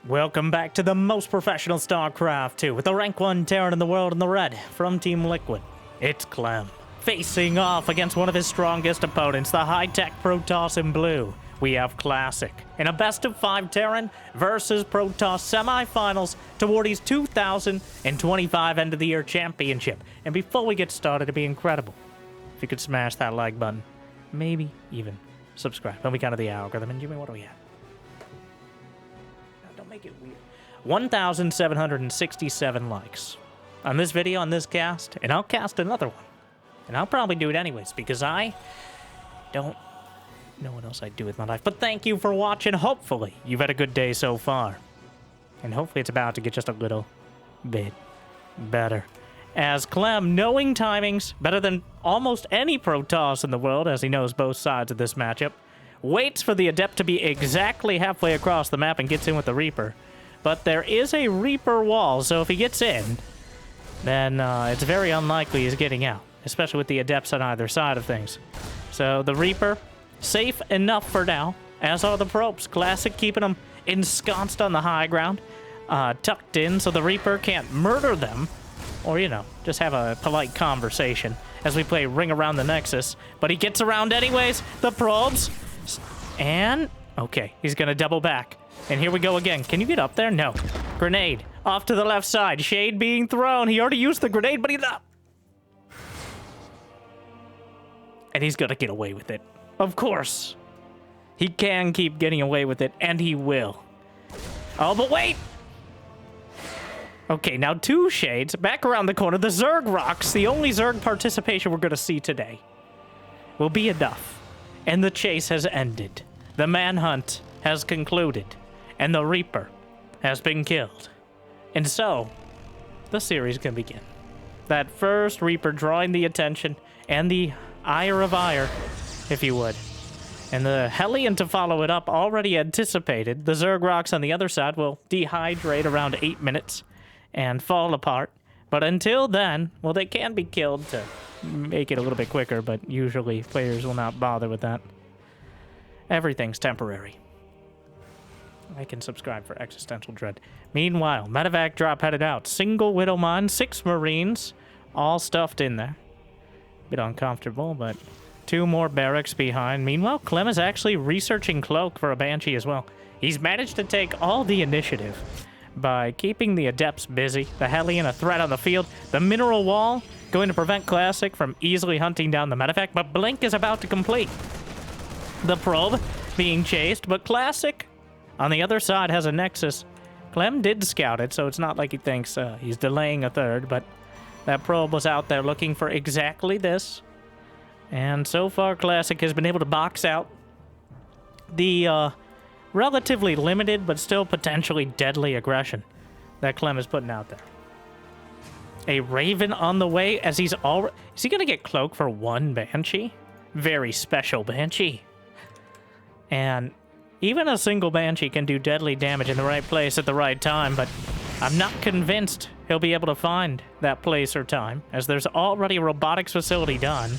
Welcome back to the most professional StarCraft 2 with the rank 1 Terran in the world in the red from Team Liquid. It's Clem, facing off against one of his strongest opponents, the high-tech Protoss in blue. We have Classic in a best-of-5 Terran versus Protoss semifinals to Wardi's 2025 end-of-the-year championship. And before we get started, it'd be incredible if you could smash that like button, maybe even subscribe. And we got to the algorithm, and Jimmy, what do we have? Make it weird. 1,767 likes on this video, on this cast, and I'll cast another one. And I'll probably do it anyways, because I don't know what else I'd do with my life. But thank you for watching. Hopefully, you've had a good day so far. And hopefully it's about to get just a little bit better. As Clem, knowing timings better than almost any Protoss in the world, as he knows both sides of this matchup, waits for the Adept to be exactly halfway across the map and gets in with the Reaper. But there is a Reaper wall, so if he gets in, then it's very unlikely he's getting out, especially with the Adepts on either side of things. So the Reaper, safe enough for now, as are the Probes. Classic, keeping them ensconced on the high ground, tucked in so the Reaper can't murder them, or, you know, just have a polite conversation as we play Ring Around the Nexus. But he gets around anyways, the Probes. And, okay, he's gonna double back. And here we go again. Can you get up there? No. Grenade. Off to the left side. Shade being thrown. He already used the grenade, but he's not. And he's gonna get away with it. Of course. He can keep getting away with it, and he will. Oh, but wait! Okay, now two Shades. Back around the corner. The Zerg rocks. The only Zerg participation we're gonna see today will be enough. And the chase has ended. The manhunt has concluded. And the Reaper has been killed. And so, the series can begin. That first Reaper drawing the attention and the ire of ire, if you would. And the Hellion to follow it up already anticipated. The Zerg rocks on the other side will dehydrate around 8 minutes and fall apart. But until then, well, they can be killed to make it a little bit quicker, but usually players will not bother with that. Everything's temporary. I can subscribe for existential dread. Meanwhile, Medivac drop headed out. Single Widow Mine, 6 Marines, all stuffed in there. Bit uncomfortable, but 2 more barracks behind. Meanwhile, Clem is actually researching Cloak for a Banshee as well. He's managed to take all the initiative by keeping the Adepts busy. The Hellion a threat on the field. The Mineral Wall going to prevent Classic from easily hunting down the Medivac, but Blink is about to complete. The Probe being chased, but Classic on the other side has a Nexus. Clem did scout it, so it's not like he thinks he's delaying a third, but that Probe was out there looking for exactly this. And so far, Classic has been able to box out the relatively limited, but still potentially deadly aggression that Clem is putting out there. A Raven on the way, as he's already... Is he going to get Cloak for 1 Banshee? Very special Banshee. And even a single Banshee can do deadly damage in the right place at the right time, but I'm not convinced he'll be able to find that place or time, as there's already a robotics facility done.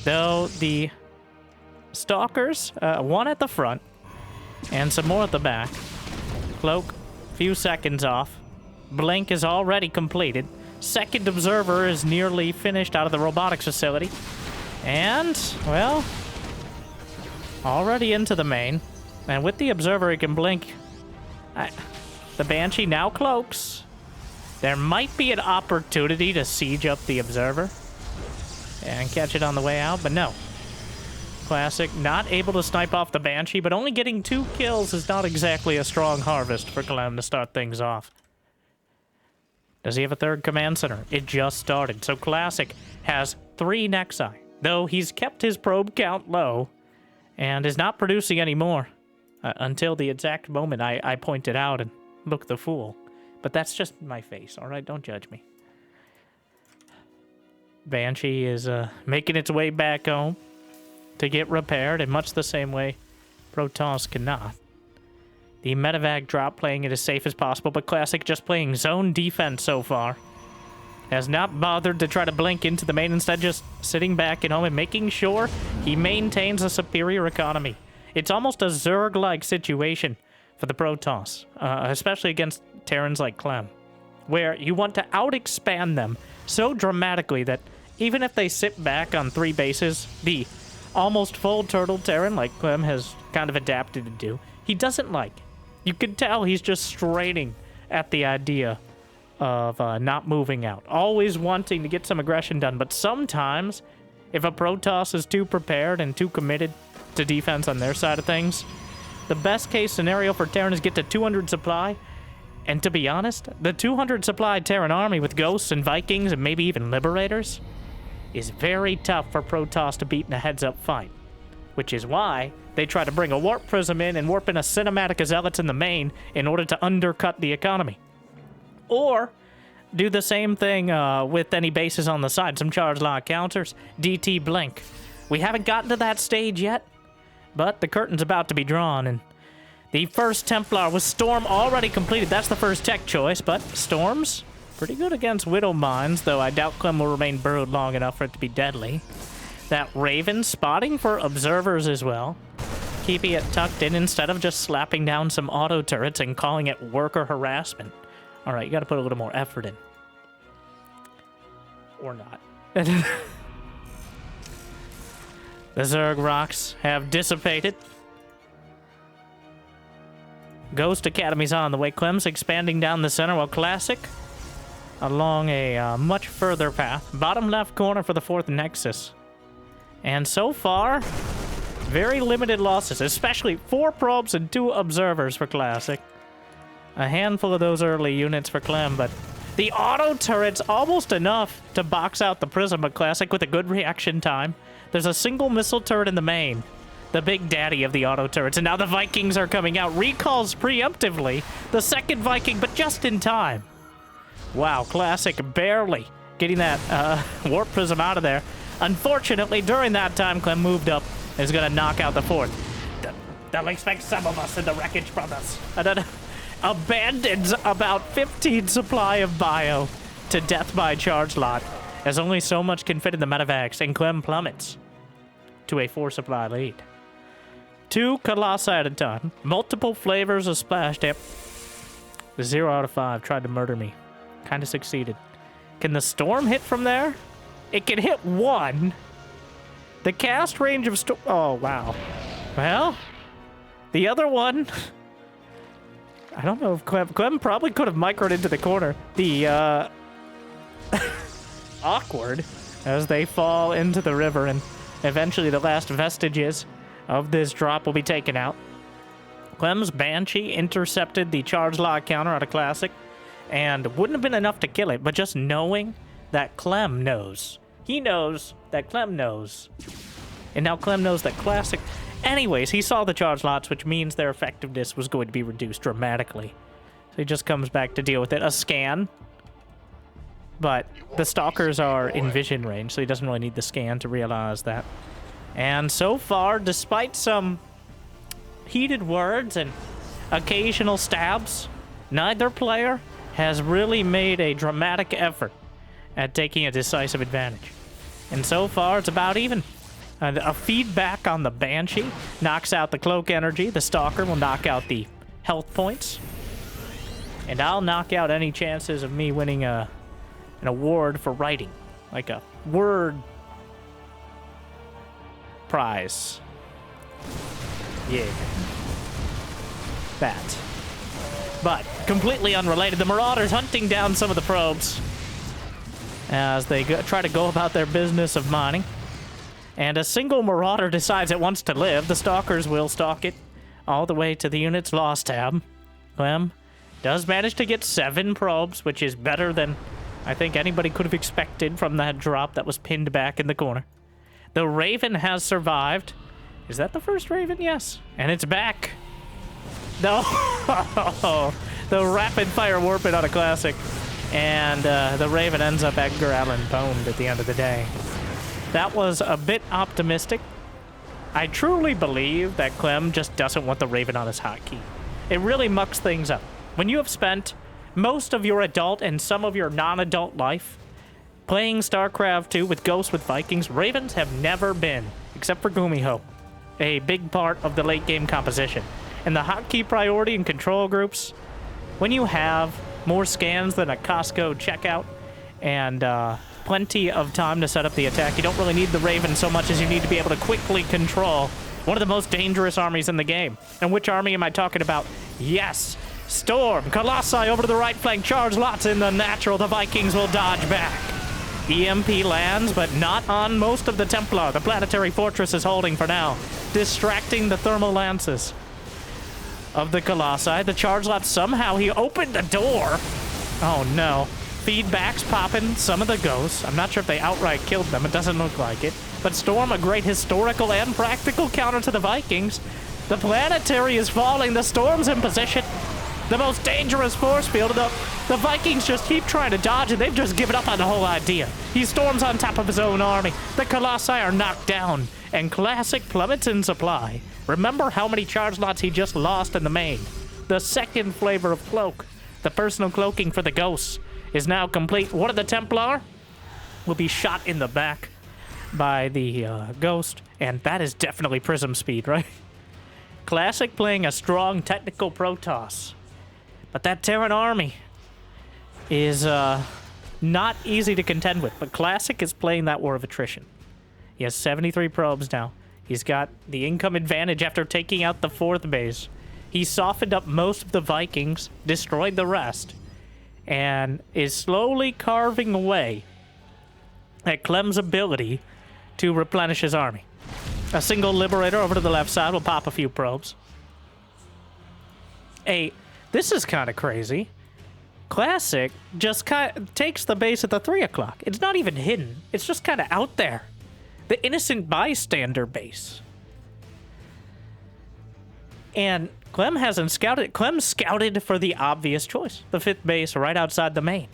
Though the Stalkers, 1 at the front, and some more at the back. Cloak, few seconds off. Blink is already completed. Second Observer is nearly finished out of the robotics facility. And, well, already into the main. And with the Observer, he can blink. The Banshee now cloaks. There might be an opportunity to siege up the Observer and catch it on the way out, but no. Classic not able to snipe off the Banshee, but only getting 2 kills is not exactly a strong harvest for Clem to start things off. Does he have a 3rd command center? It just started. So Classic has 3 Nexi, though he's kept his probe count low and is not producing any more until the exact moment I pointed out and looked the fool. But that's just my face, all right? Don't judge me. Banshee is making its way back home to get repaired in much the same way Protoss cannot. The Medivac drop playing it as safe as possible, but Classic just playing zone defense so far. Has not bothered to try to blink into the main, instead just sitting back at home and making sure he maintains a superior economy. It's almost a Zerg-like situation for the Protoss, especially against Terrans like Clem, where you want to out-expand them so dramatically that even if they sit back on 3 bases, the almost full turtle Terran, like Clem has kind of adapted to do, he doesn't like. You can tell he's just straining at the idea of not moving out, always wanting to get some aggression done. But sometimes, if a Protoss is too prepared and too committed to defense on their side of things, the best case scenario for Terran is get to 200 supply. And to be honest, the 200 supply Terran army with Ghosts and Vikings and maybe even Liberators is very tough for Protoss to beat in a heads-up fight. Which is why they try to bring a Warp Prism in and warp in a Cinematic Zealots in the main in order to undercut the economy. Or do the same thing with any bases on the side. Some charge lock counters, DT Blink. We haven't gotten to that stage yet, but the curtain's about to be drawn, and the first Templar with Storm already completed. That's the first tech choice, but Storms, pretty good against Widow Mines, though I doubt Clem will remain burrowed long enough for it to be deadly. That Raven spotting for observers as well, keeping it tucked in instead of just slapping down some auto turrets and calling it worker harassment. All right, you got to put a little more effort in. Or not. The Zerg rocks have dissipated. Ghost Academy's on the way. Clem's expanding down the center while Classic along a much further path. Bottom left corner for the 4th Nexus. And so far, very limited losses, especially 4 probes and 2 observers for Classic. A handful of those early units for Clem, but the auto turret's almost enough to box out the Prism of Classic with a good reaction time. There's a single missile turret in the main, the big daddy of the auto turrets, and now the Vikings are coming out. Recalls preemptively the 2nd Viking, but just in time. Wow, Classic barely getting that Warp Prism out of there. Unfortunately, during that time, Clem moved up and is going to knock out the 4th. They'll expect some of us in the Wreckage Brothers. Abandons about 15 supply of bio to death by charge lot, as only so much can fit in the Medivacs, and Clem plummets to a 4 supply lead. 2 Colossi at a time, multiple flavors of splash dip. 0 out of 5 tried to murder me. Kind of succeeded. Can the Storm hit from there? It can hit 1. The cast range of Storm... Oh, wow. Well, the other one... I don't know if Clem probably could have microed into the corner. The, awkward as they fall into the river, and eventually the last vestiges of this drop will be taken out. Clem's Banshee intercepted the charge lock counter out of Classic, and wouldn't have been enough to kill it, but just knowing that Clem knows. He knows that Clem knows. And now Clem knows that Classic... Anyways, he saw the charge lots, which means their effectiveness was going to be reduced dramatically. So he just comes back to deal with it. A scan. But the Stalkers are in vision range, so he doesn't really need the scan to realize that. And so far, despite some heated words and occasional stabs, neither player has really made a dramatic effort at taking a decisive advantage. And so far, it's about even. A feedback on the Banshee knocks out the cloak energy. The Stalker will knock out the health points. And I'll knock out any chances of me winning an award for writing. Like a word prize. Yeah. That. But, completely unrelated, the Marauders hunting down some of the probes as they try to go about their business of mining. And a single Marauder decides it wants to live. The Stalkers will stalk it all the way to the unit's loss tab. Clem does manage to get 7 probes, which is better than I think anybody could have expected from that drop that was pinned back in the corner. The Raven has survived. Is that the first Raven? Yes. And it's back. No. The rapid fire warping on a Classic. And the Raven ends up Edgar Allan Poe'd at the end of the day. That was a bit optimistic. I truly believe that Clem just doesn't want the Raven on his hotkey. It really mucks things up. When you have spent most of your adult and some of your non-adult life playing StarCraft 2 with Ghosts with Vikings, Ravens have never been, except for Gumiho, a big part of the late game composition. And the hotkey priority and control groups, when you have more scans than a Costco checkout and plenty of time to set up the attack, you don't really need the Raven so much as you need to be able to quickly control one of the most dangerous armies in the game. And which army am I talking about? Yes, Storm, Colossi over to the right flank, charge lots in the natural, the Vikings will dodge back. EMP lands, but not on most of the Templar. The planetary fortress is holding for now, distracting the thermal lances of the Colossi. The charge lot, somehow he opened the door. Oh no. Feedback's popping some of the ghosts. I'm not sure if they outright killed them. It doesn't look like it. But Storm, a great historical and practical counter to the Vikings. The planetary is falling. The Storm's in position. The most dangerous force field. The Vikings just keep trying to dodge, and they've just given up on the whole idea. He storms on top of his own army. The Colossi are knocked down, and Classic plummets in supply. Remember how many charge lots he just lost in the main. The second flavor of cloak, the personal cloaking for the ghosts, is now complete. One of the Templar will be shot in the back by the ghost, and that is definitely Prism speed, right? Classic playing a strong technical Protoss. But that Terran army is not easy to contend with. But Classic is playing that war of attrition. He has 73 probes now. He's got the income advantage after taking out the 4th base. He softened up most of the Vikings, destroyed the rest, and is slowly carving away at Clem's ability to replenish his army. A single Liberator over to the left side will pop a few probes. This is kind of crazy. Classic just kind of takes the base at the 3 o'clock. It's not even hidden. It's just kind of out there. The innocent bystander base. And Clem hasn't scouted. Clem scouted for the obvious choice. The 5th base right outside the main.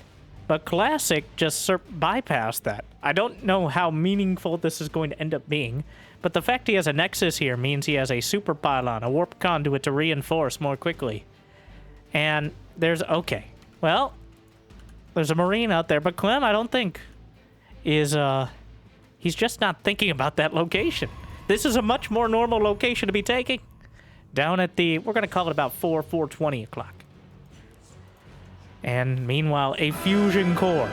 But Classic just bypassed that. I don't know how meaningful this is going to end up being. But the fact he has a Nexus here means he has a super pylon, a warp conduit to reinforce more quickly. And there's, okay, well, there's a Marine out there, but Clem, I don't think, is, he's just not thinking about that location. This is a much more normal location to be taking. Down at the, we're going to call it about 4:20 o'clock. And meanwhile, a fusion core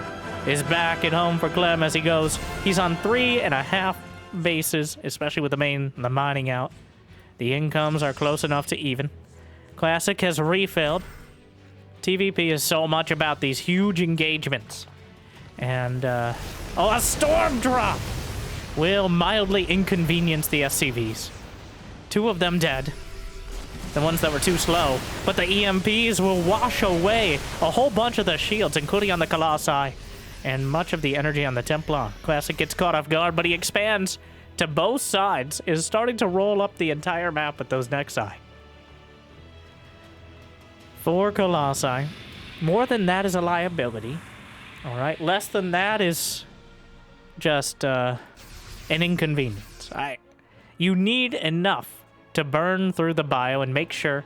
is back at home for Clem as he goes. He's on 3.5 bases, especially with the main and the mining out. The incomes are close enough to even. Classic has refilled. TVP is so much about these huge engagements. And, a storm drop will mildly inconvenience the SCVs. 2 of them dead. The ones that were too slow. But the EMPs will wash away a whole bunch of the shields, including on the Colossi, and much of the energy on the Templar. Classic gets caught off guard, but he expands to both sides, is starting to roll up the entire map with those Nexi. 4 Colossi. More than that is a liability. All right, less than that is just an inconvenience. You need enough to burn through the bio and make sure,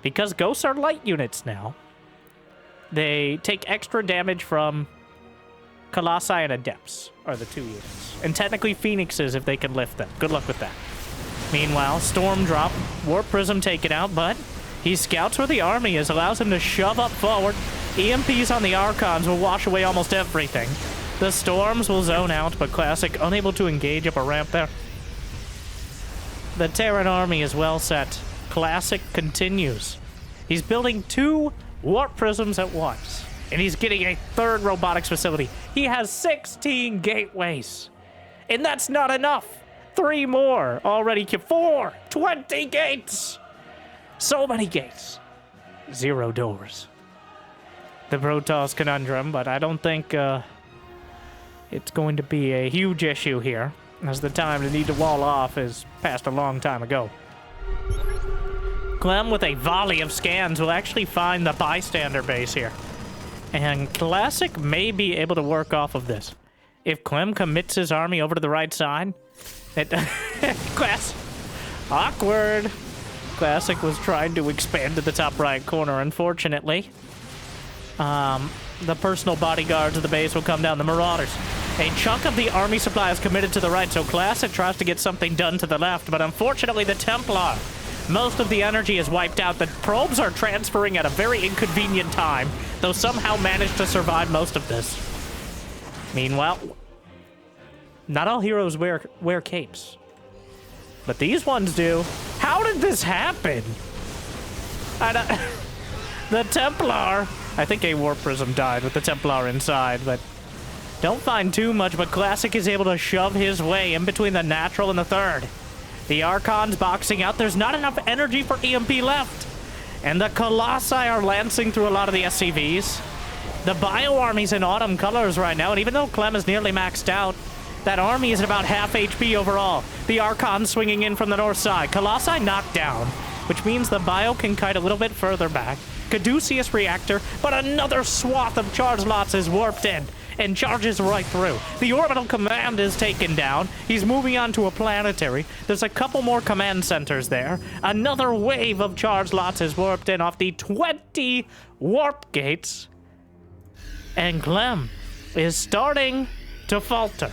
because ghosts are light units now, they take extra damage from Colossi and Adepts are the 2 units. And technically Phoenixes if they can lift them. Good luck with that. Meanwhile, Storm drop, Warp Prism taken out, but he scouts where the army is, allows him to shove up forward. EMPs on the Archons will wash away almost everything. The Storms will zone out, but Classic unable to engage up a ramp there. The Terran army is well set. Classic continues. He's building 2 Warp Prisms at once. And he's getting a 3rd robotics facility. He has 16 gateways. And that's not enough. 3 more already. 4! 20 gates! So many gates. 0 doors. The Protoss conundrum, but I don't think it's going to be a huge issue here, as the time to need to wall off is passed a long time ago. Clem, with a volley of scans, will actually find the bystander base here. And Classic may be able to work off of this. If Clem commits his army over to the right side, awkward. Classic was trying to expand to the top right corner, unfortunately. The personal bodyguards of the base will come down, the Marauders. A chunk of the army supply is committed to the right, so Classic tries to get something done to the left, but unfortunately the Templar Most of the energy is wiped out. The probes are transferring at a very inconvenient time, though somehow managed to survive most of this. Meanwhile, not all heroes wear capes. But these ones do. How did this happen? The Templar. I think a Warp Prism died with the Templar inside, but don't find too much. But Classic is able to shove his way in between the natural and the third. The Archon's boxing out. There's not enough energy for EMP left. And the Colossi are lancing through a lot of the SCVs. The Bio Army's in autumn colors right now, and even though Clem is nearly maxed out, that army is at about half HP overall. The Archon swinging in from the north side. Colossi knocked down, which means the Bio can kite a little bit further back. Caduceus Reactor, but another swath of charge lots is warped in and charges right through. The Orbital Command is taken down. He's moving on to a planetary. There's a couple more command centers there. Another wave of charge lots is warped in off the 20 warp gates. And Clem is starting to falter.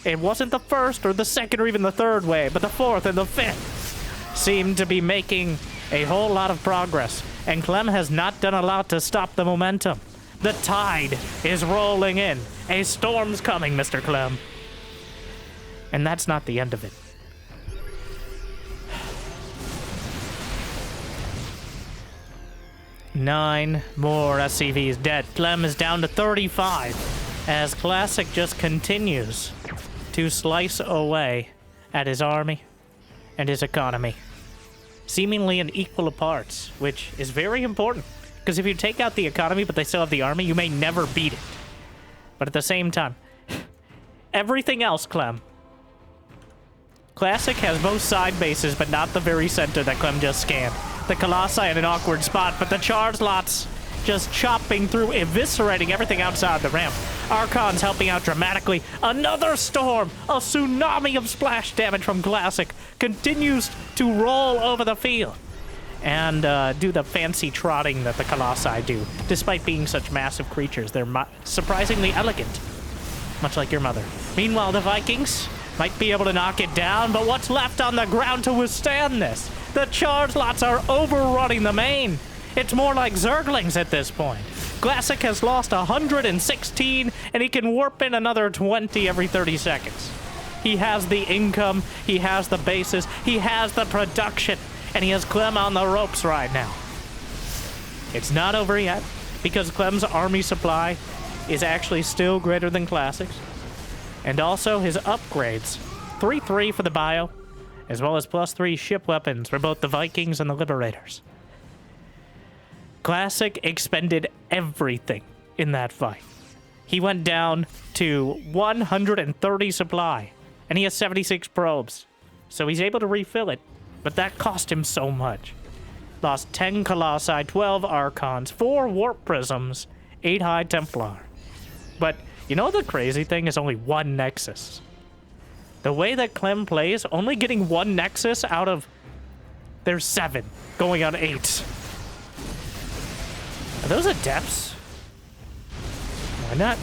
It wasn't the first or the second or even the third wave, but the fourth and the fifth seem to be making a whole lot of progress. And Clem has not done a lot to stop the momentum. The tide is rolling in. A storm's coming, Mr. Clem. And that's not the end of it. Nine more SCVs dead. Clem is down to 35 as Classic just continues to slice away at his army and his economy, seemingly in equal parts, which is very important. Because if you take out the economy, but they still have the army, you may never beat it. But at the same time, everything else, Clem. Classic has both side bases, but not the very center that Clem just scanned. The Colossi in an awkward spot, but the charge lots just chopping through, eviscerating everything outside the ramp. Archon's helping out dramatically. Another storm, a tsunami of splash damage from Classic, continues to roll over the field. And do the fancy trotting that the Colossi do. Despite being such massive creatures, they're surprisingly elegant. Much like your mother. Meanwhile, the Vikings might be able to knock it down, but what's left on the ground to withstand this? The charge lots are overrunning the main. It's more like Zerglings at this point. Classic has lost 116, and he can warp in another 20 every 30 seconds. He has the income, he has the bases, he has the production. And he has Clem on the ropes right now. It's not over yet, because Clem's army supply is actually still greater than Classic's. And also his upgrades. 3-3 for the Bio, as well as +3 ship weapons for both the Vikings and the Liberators. Classic expended everything in that fight. He went down to 130 supply, and he has 76 probes. So he's able to refill it. But that cost him so much. Lost 10 Colossi, 12 Archons, 4 Warp Prisms, 8 High Templar. But you know the crazy thing is only 1 Nexus. The way that Clem plays, only getting 1 Nexus out of... There's 7, going on 8. Are those Adepts? Why not?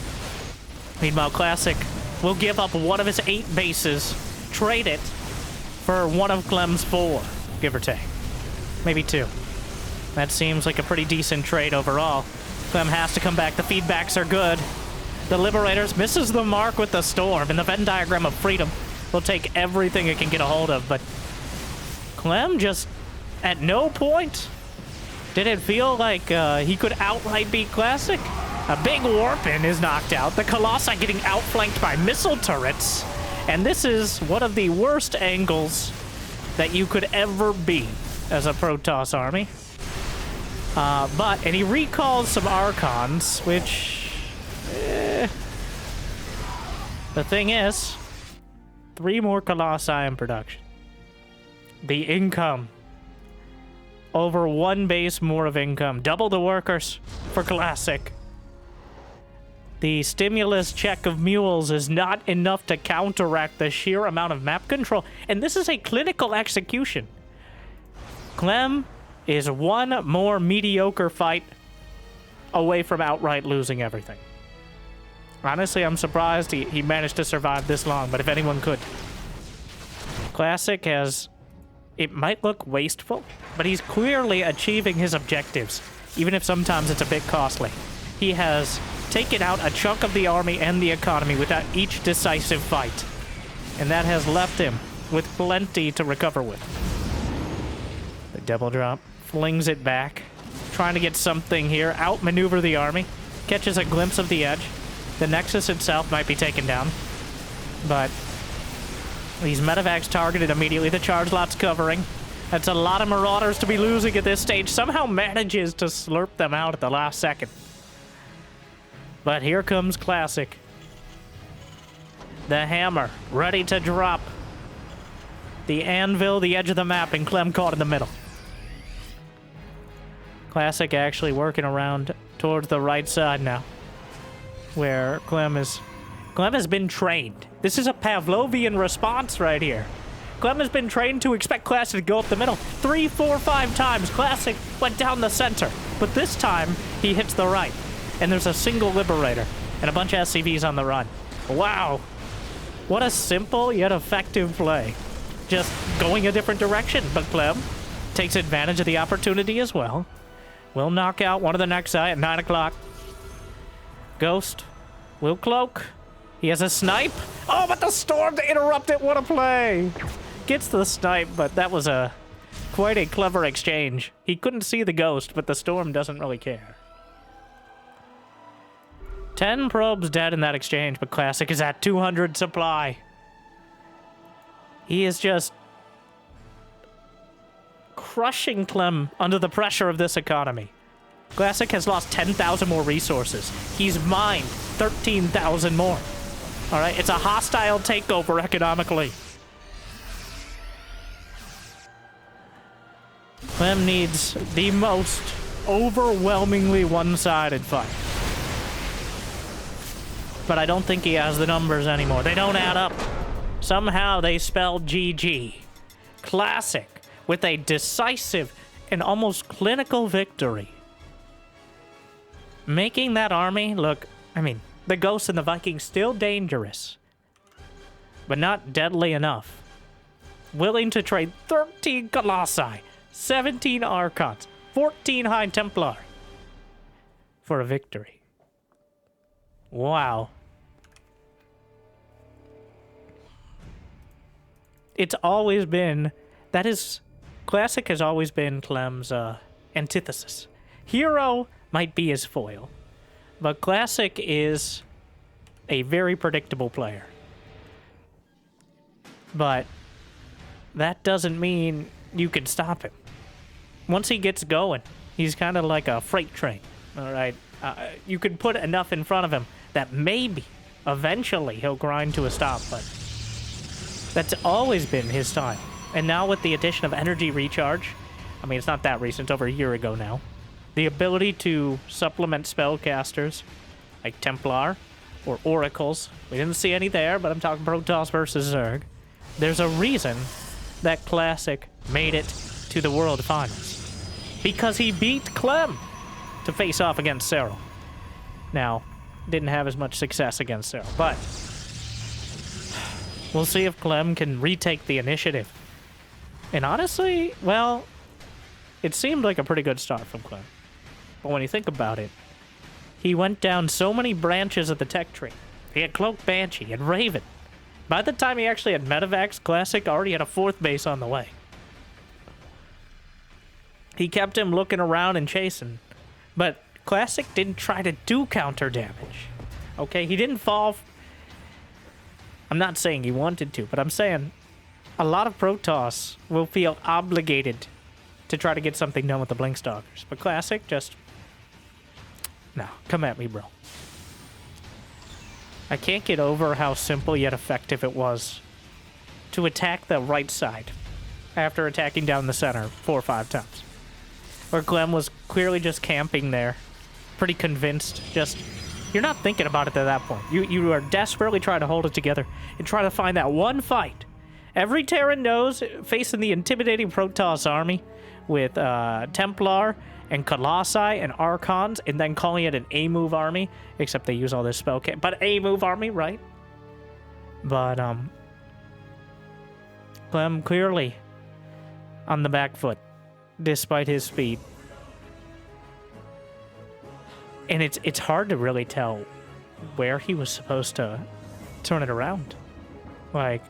Meanwhile, Classic will give up one of his 8 bases, trade it, for one of Clem's 4, give or take. Maybe 2. That seems like a pretty decent trade overall. Clem has to come back. The feedbacks are good. The Liberators misses the mark with the Storm, and the Venn diagram of freedom will take everything it can get a hold of, but Clem just, at no point did it feel like he could outright beat Classic. A big warp-in is knocked out. The Colossi getting outflanked by missile turrets. And this is one of the worst angles that you could ever be as a Protoss army. And he recalls some Archons, which... The thing is, 3 more Colossi in production. The income. Over 1 base more of income. Double the workers for Classic. The stimulus check of mules is not enough to counteract the sheer amount of map control. And this is a clinical execution. Clem is 1 more mediocre fight away from outright losing everything. Honestly, I'm surprised he managed to survive this long, but if anyone could. Classic has It might look wasteful, but he's clearly achieving his objectives, even if sometimes it's a bit costly. He has taken out a chunk of the army and the economy without each decisive fight, and that has left him with plenty to recover with. The double drop flings it back, trying to get something here, outmaneuver the army, catches a glimpse of the edge. The Nexus itself might be taken down, but these Medivacs targeted immediately. The charge lot's covering. That's a lot of Marauders to be losing at this stage. Somehow manages to slurp them out at the last second. But here comes Classic. The hammer, ready to drop. The anvil, the edge of the map, and Clem caught in the middle. Classic actually working around towards the right side now, where Clem has been trained. This is a Pavlovian response right here. Clem has been trained to expect Classic to go up the middle. 3, 4, 5 times, Classic went down the center. But this time, he hits the right. And there's a single Liberator and a bunch of SCVs on the run. Wow. What a simple yet effective play. Just going a different direction. But Clem takes advantage of the opportunity as well. Will knock out one of the next eye at 9 o'clock. Ghost will cloak. He has a snipe. Oh, but the storm to interrupt it. What a play. Gets the snipe, but that was quite a clever exchange. He couldn't see the ghost, but the storm doesn't really care. 10 probes dead in that exchange, but Classic is at 200 supply. He is just crushing Clem under the pressure of this economy. Classic has lost 10,000 more resources. He's mined 13,000 more. All right, it's a hostile takeover economically. Clem needs the most overwhelmingly one-sided fight. But I don't think he has the numbers anymore. They don't add up. Somehow they spell GG. Classic with a decisive and almost clinical victory. Making that army look, I mean, the Ghosts and the Vikings still dangerous, but not deadly enough. Willing to trade 13 Colossi, 17 Archons, 14 High Templar for a victory. Wow. It's always been, Classic has always been Clem's antithesis. Hero might be his foil, but Classic is a very predictable player. But that doesn't mean you can stop him. Once he gets going, he's kind of like a freight train, all right? You can put enough in front of him that maybe, eventually, he'll grind to a stop, but that's always been his time. And now with the addition of energy recharge, I mean, it's not that recent, it's over a year ago now, the ability to supplement spellcasters like Templar or Oracles. We didn't see any there, but I'm talking Protoss versus Zerg. There's a reason that Classic made it to the World Finals. Because he beat Clem to face off against Cyril. Now, didn't have as much success against Cyril, but we'll see if Clem can retake the initiative. And honestly, well, it seemed like a pretty good start from Clem. But when you think about it, he went down so many branches of the tech tree. He had Cloak Banshee, he had Raven. By the time he actually had Medivacs, Classic already had a 4th base on the way. He kept him looking around and chasing. But Classic didn't try to do counter damage. Okay, he didn't fall. I'm not saying he wanted to, but I'm saying a lot of Protoss will feel obligated to try to get something done with the Blinkstalkers. But Classic just... No, come at me, bro. I can't get over how simple yet effective it was to attack the right side after attacking down the center 4 or 5 times. Where Clem was clearly just camping there, pretty convinced, just... You're not thinking about it at that point. You are desperately trying to hold it together and try to find that one fight. Every Terran knows, facing the intimidating Protoss army with Templar and Colossi and Archons, and then calling it an A-move army, except they use all this spell kit. But A-move army, right? But, Clem clearly on the back foot, despite his speed. And it's hard to really tell where he was supposed to turn it around. Like,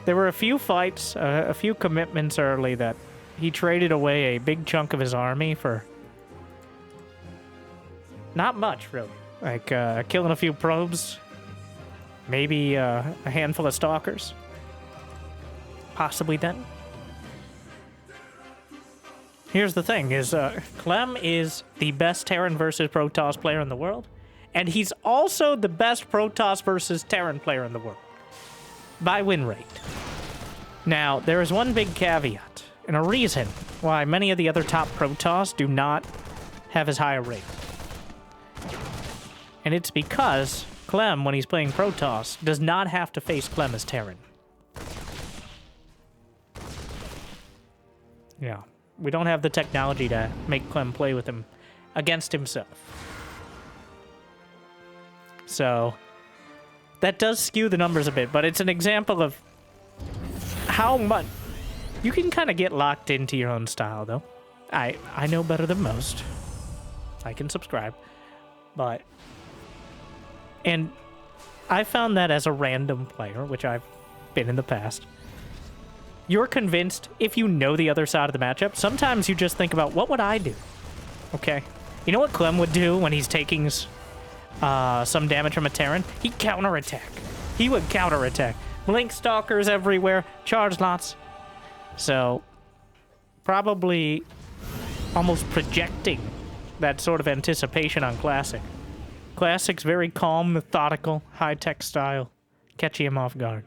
there were a few fights, a few commitments early that he traded away a big chunk of his army for not much, really. Like, killing a few probes, maybe a handful of stalkers. Possibly then. Here's the thing, is Clem is the best Terran versus Protoss player in the world, and he's also the best Protoss versus Terran player in the world, by win rate. Now, there is one big caveat, and a reason why many of the other top Protoss do not have as high a rate. And it's because Clem, when he's playing Protoss, does not have to face Clem as Terran. Yeah. We don't have the technology to make Clem play with him against himself. So, that does skew the numbers a bit, but it's an example of how much... You can kind of get locked into your own style, though. I know better than most. I can subscribe. But... And I found that as a random player, which I've been in the past... You're convinced, if you know the other side of the matchup, sometimes you just think about, what would I do? Okay. You know what Clem would do when he's taking some damage from a Terran? He'd counterattack. He would counterattack. Blink stalkers everywhere, charge lots. So, probably almost projecting that sort of anticipation on Classic. Classic's very calm, methodical, high-tech style, catching him off guard.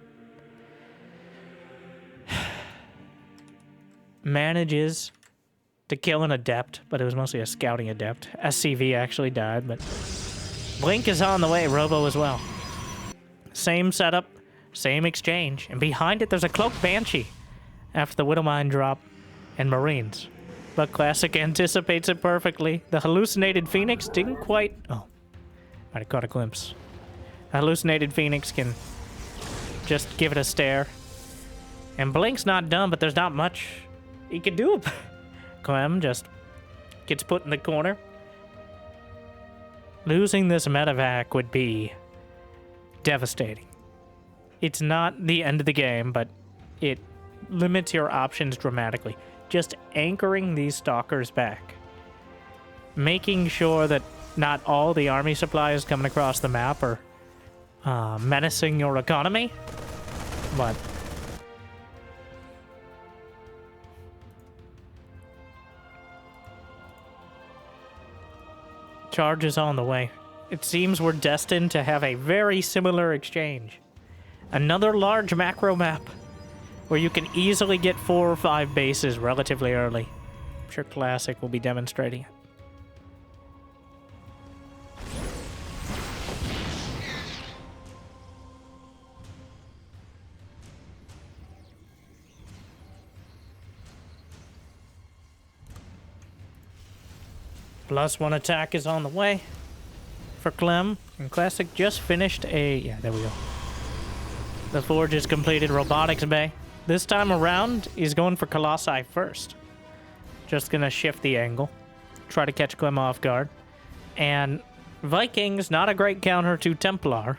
Manages to kill an adept, but it was mostly a scouting adept. SCV actually died, but Blink is on the way, Robo as well. Same setup, same exchange, and behind it there's a Cloaked Banshee after the Widowmine drop and Marines. But Classic anticipates it perfectly. The Hallucinated Phoenix didn't quite... Oh, might have caught a glimpse. The Hallucinated Phoenix can just give it a stare. And Blink's not done, but there's not much he can do. Clem just gets put in the corner. Losing this Medivac would be devastating. It's not the end of the game, but it limits your options dramatically. Just anchoring these stalkers back. Making sure that not all the army supplies coming across the map are menacing your economy. But... charge is on the way. It seems we're destined to have a very similar exchange. Another large macro map where you can easily get 4 or 5 bases relatively early. I'm sure Classic will be demonstrating it. +1 attack is on the way for Clem. And Classic just finished a... Yeah, there we go. The Forge is completed. Robotics Bay. This time around, he's going for Colossi first. Just gonna shift the angle. Try to catch Clem off guard. And Viking's not a great counter to Templar,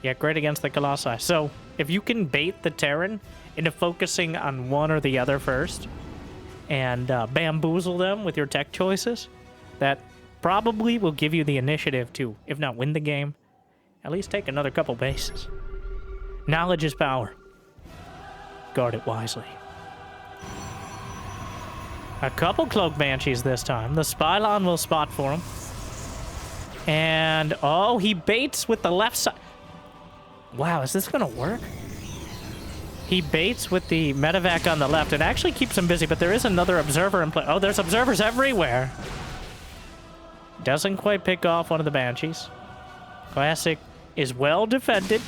yet great against the Colossi. So, if you can bait the Terran into focusing on one or the other first, and bamboozle them with your tech choices, that probably will give you the initiative to, if not win the game, at least take another couple bases. Knowledge is power. Guard it wisely. A couple Cloaked Banshees this time. The Spylon will spot for him. And, oh, he baits with the left side. Wow, is this gonna work? He baits with the Medivac on the left. It actually keeps him busy, but there is another observer in play. Oh, there's observers everywhere. Doesn't quite pick off one of the Banshees. Classic is well defended.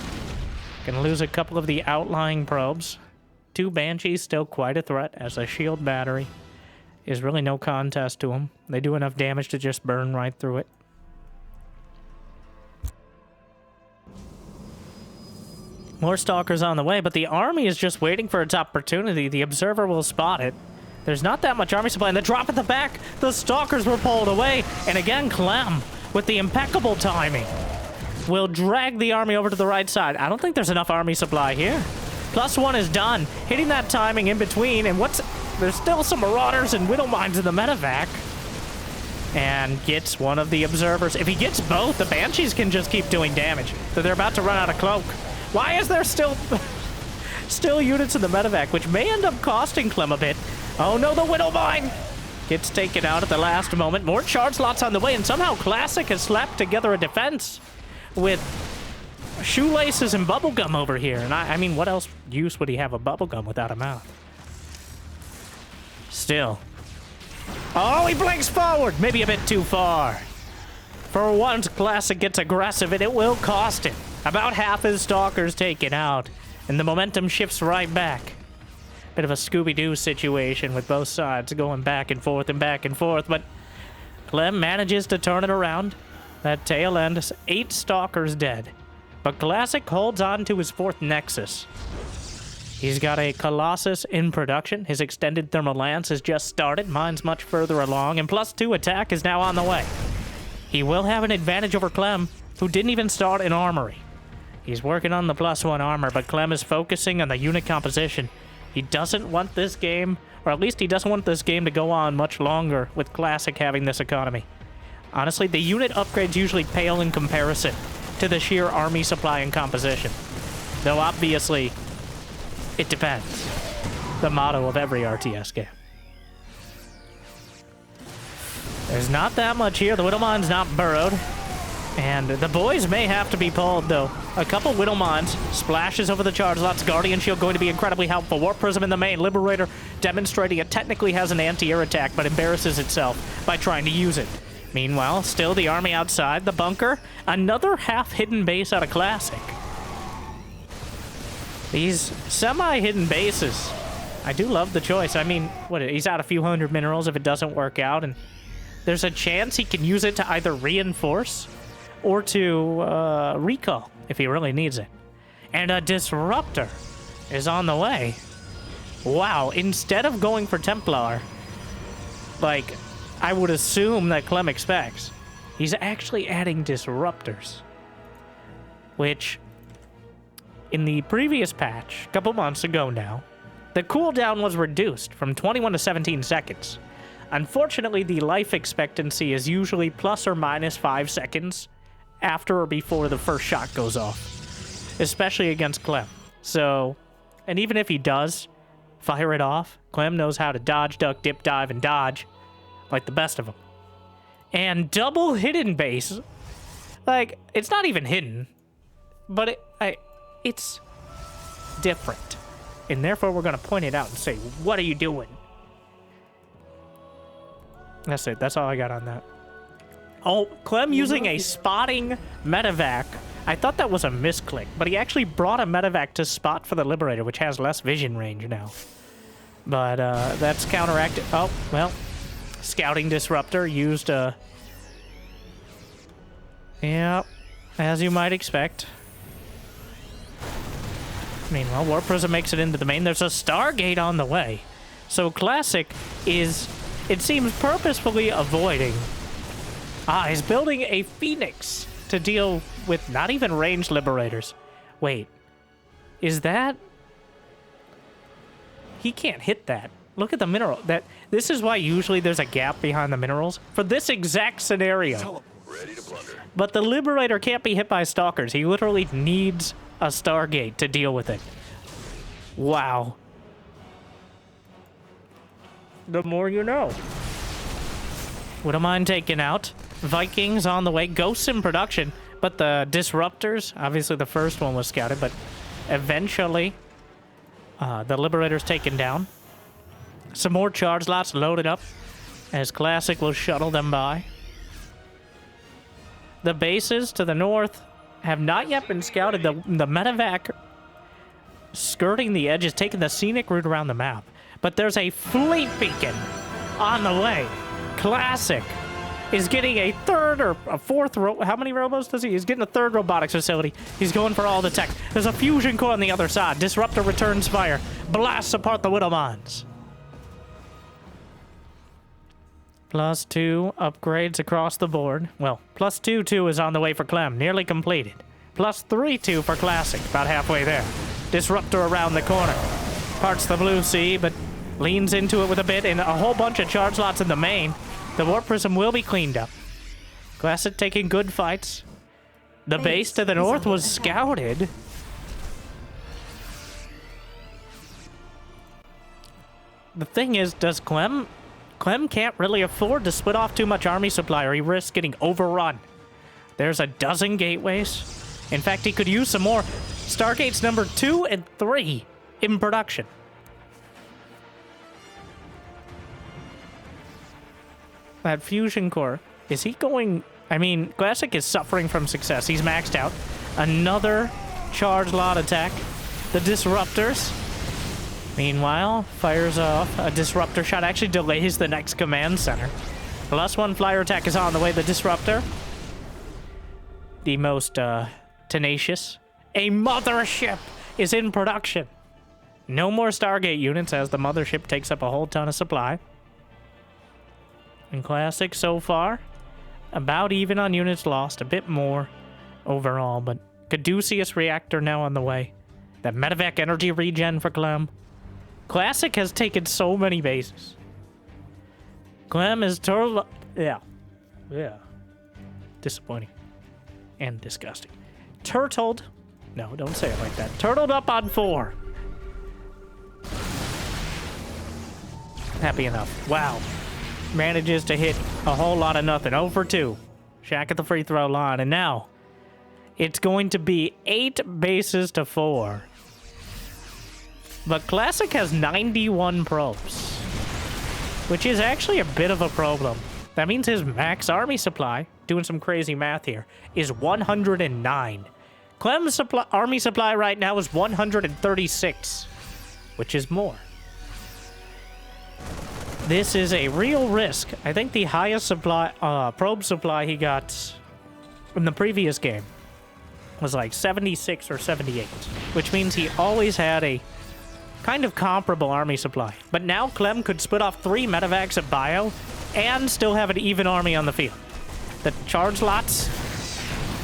Can lose a couple of the outlying probes. 2 Banshees still quite a threat, as a shield battery is really no contest to them. They do enough damage to just burn right through it. More stalkers on the way, but the army is just waiting for its opportunity. The observer will spot it. There's not that much army supply, and the drop at the back, the stalkers were pulled away. And again, Clem, with the impeccable timing, will drag the army over to the right side. I don't think there's enough army supply here. +1 is done. Hitting that timing in between, and there's still some Marauders and Widow Mines in the Medivac. And gets one of the observers. If he gets both, the Banshees can just keep doing damage. So they're about to run out of cloak. Why is there still units in the Medivac, which may end up costing Clem a bit? Oh no, the Widow Mine gets taken out at the last moment. More charge slots on the way, and somehow Classic has slapped together a defense with shoelaces and bubblegum over here. And I mean, what else use would he have a bubblegum without a mouth? Still. Oh, he blinks forward! Maybe a bit too far. For once, Classic gets aggressive, and it will cost him. About half his stalkers taken out, and the momentum shifts right back. Bit of a Scooby-Doo situation with both sides going back and forth, but Clem manages to turn it around. That tail end, 8 stalkers dead. But Classic holds on to his 4th Nexus. He's got a Colossus in production. His extended thermal lance has just started. Mine's much further along, and +2 attack is now on the way. He will have an advantage over Clem, who didn't even start an armory. He's working on the +1 armor, but Clem is focusing on the unit composition. He doesn't want this game, or at least he doesn't want this game to go on much longer with Classic having this economy. Honestly, the unit upgrades usually pale in comparison to the sheer army supply and composition. Though obviously, it depends. The motto of every RTS game. There's not that much here. The Widow Mine's not burrowed. And the boys may have to be pulled, though. A couple Widow Mines, splashes over the charge lots. Guardian Shield going to be incredibly helpful. Warp Prism in the main. Liberator demonstrating it technically has an anti-air attack, but embarrasses itself by trying to use it. Meanwhile, still the army outside. The bunker. Another half-hidden base out of Classic. These semi-hidden bases. I do love the choice. I mean, he's out a few hundred minerals if it doesn't work out, and there's a chance he can use it to either reinforce or to recall if he really needs it. And a Disruptor is on the way. Wow, instead of going for Templar, like I would assume that Clem expects, he's actually adding Disruptors. Which, in the previous patch, a couple months ago now, the cooldown was reduced from 21 to 17 seconds. Unfortunately, the life expectancy is usually ±5 seconds after or before the first shot goes off, especially against Clem. So, and even if he does fire it off, Clem knows how to dodge, duck, dip, dive, and dodge like the best of them. And double hidden base, like, it's not even hidden, but it's different. And therefore, we're going to point it out and say, what are you doing? That's it. That's all I got on that. Oh, Clem using a spotting Medivac. I thought that was a misclick, but he actually brought a Medivac to spot for the Liberator, which has less vision range now. But that's counteracted. Oh, well. Scouting Disruptor used a... Yeah, as you might expect. Meanwhile, Warp Prism makes it into the main. There's a Stargate on the way. So Classic is, it seems, purposefully avoiding... he's building a Phoenix to deal with not even ranged Liberators. Wait, is that... He can't hit that. Look at the mineral. This is why usually there's a gap behind the minerals. For this exact scenario. Ready to blunder. But the Liberator can't be hit by Stalkers. He literally needs a Stargate to deal with it. Wow. The more you know. Wouldn't mind taking out. Vikings on the way. Ghosts in production. But the Disruptors, obviously the first one was scouted, but eventually the Liberator's taken down. Some more charge lots loaded up as Classic will shuttle them by. The bases to the north have not yet been scouted. The Medivac skirting the edges, taking the scenic route around the map. But there's a fleet beacon on the way. Classic is getting a third or a fourth, how many robos does he? He's getting a third robotics facility. He's going for all the tech. There's a fusion core on the other side. Disruptor returns fire, blasts apart the Widow Mines. +2 upgrades across the board. Well, +2 is on the way for Clem, nearly completed. +3 for Classic, about halfway there. Disruptor around the corner. Parts the Blue Sea, but leans into it with a bit, and a whole bunch of charge lots in the main. The Warp Prism will be cleaned up. Classic taking good fights. The base to the north was scouted. The thing is, does Clem can't really afford to split off too much army supply or he risks getting overrun. There's a dozen gateways. In fact, he could use some more Stargates number 2 and 3 in production. That fusion core, is he going... I mean, Classic is suffering from success. He's maxed out. Another charge lot attack. The Disruptors. Meanwhile, fires off a Disruptor shot. Actually delays the next command center. +1 flyer attack is on the way. The Disruptor. The most tenacious. A Mothership is in production. No more Stargate units as the Mothership takes up a whole ton of supply. And Classic so far, about even on units lost. A bit more overall, but Caduceus Reactor now on the way. That Medivac energy regen for Clem. Classic has taken so many bases. Clem is turtled... Yeah. Disappointing. And disgusting. Turtled... No, don't say it like that. Turtled up on 4. Happy enough. Wow. Manages to hit a whole lot of nothing. 0 for 2. Shack at the free throw line. And now, it's going to be 8 bases to 4. But Classic has 91 probes, which is actually a bit of a problem. That means his max army supply, doing some crazy math here, is 109. Clem's army supply right now is 136, which is more. This is a real risk. I think the highest supply, probe supply he got in the previous game was like 76 or 78, which means he always had a kind of comparable army supply. But now Clem could split off 3 Medivacs at Bio and still have an even army on the field. The charge lots,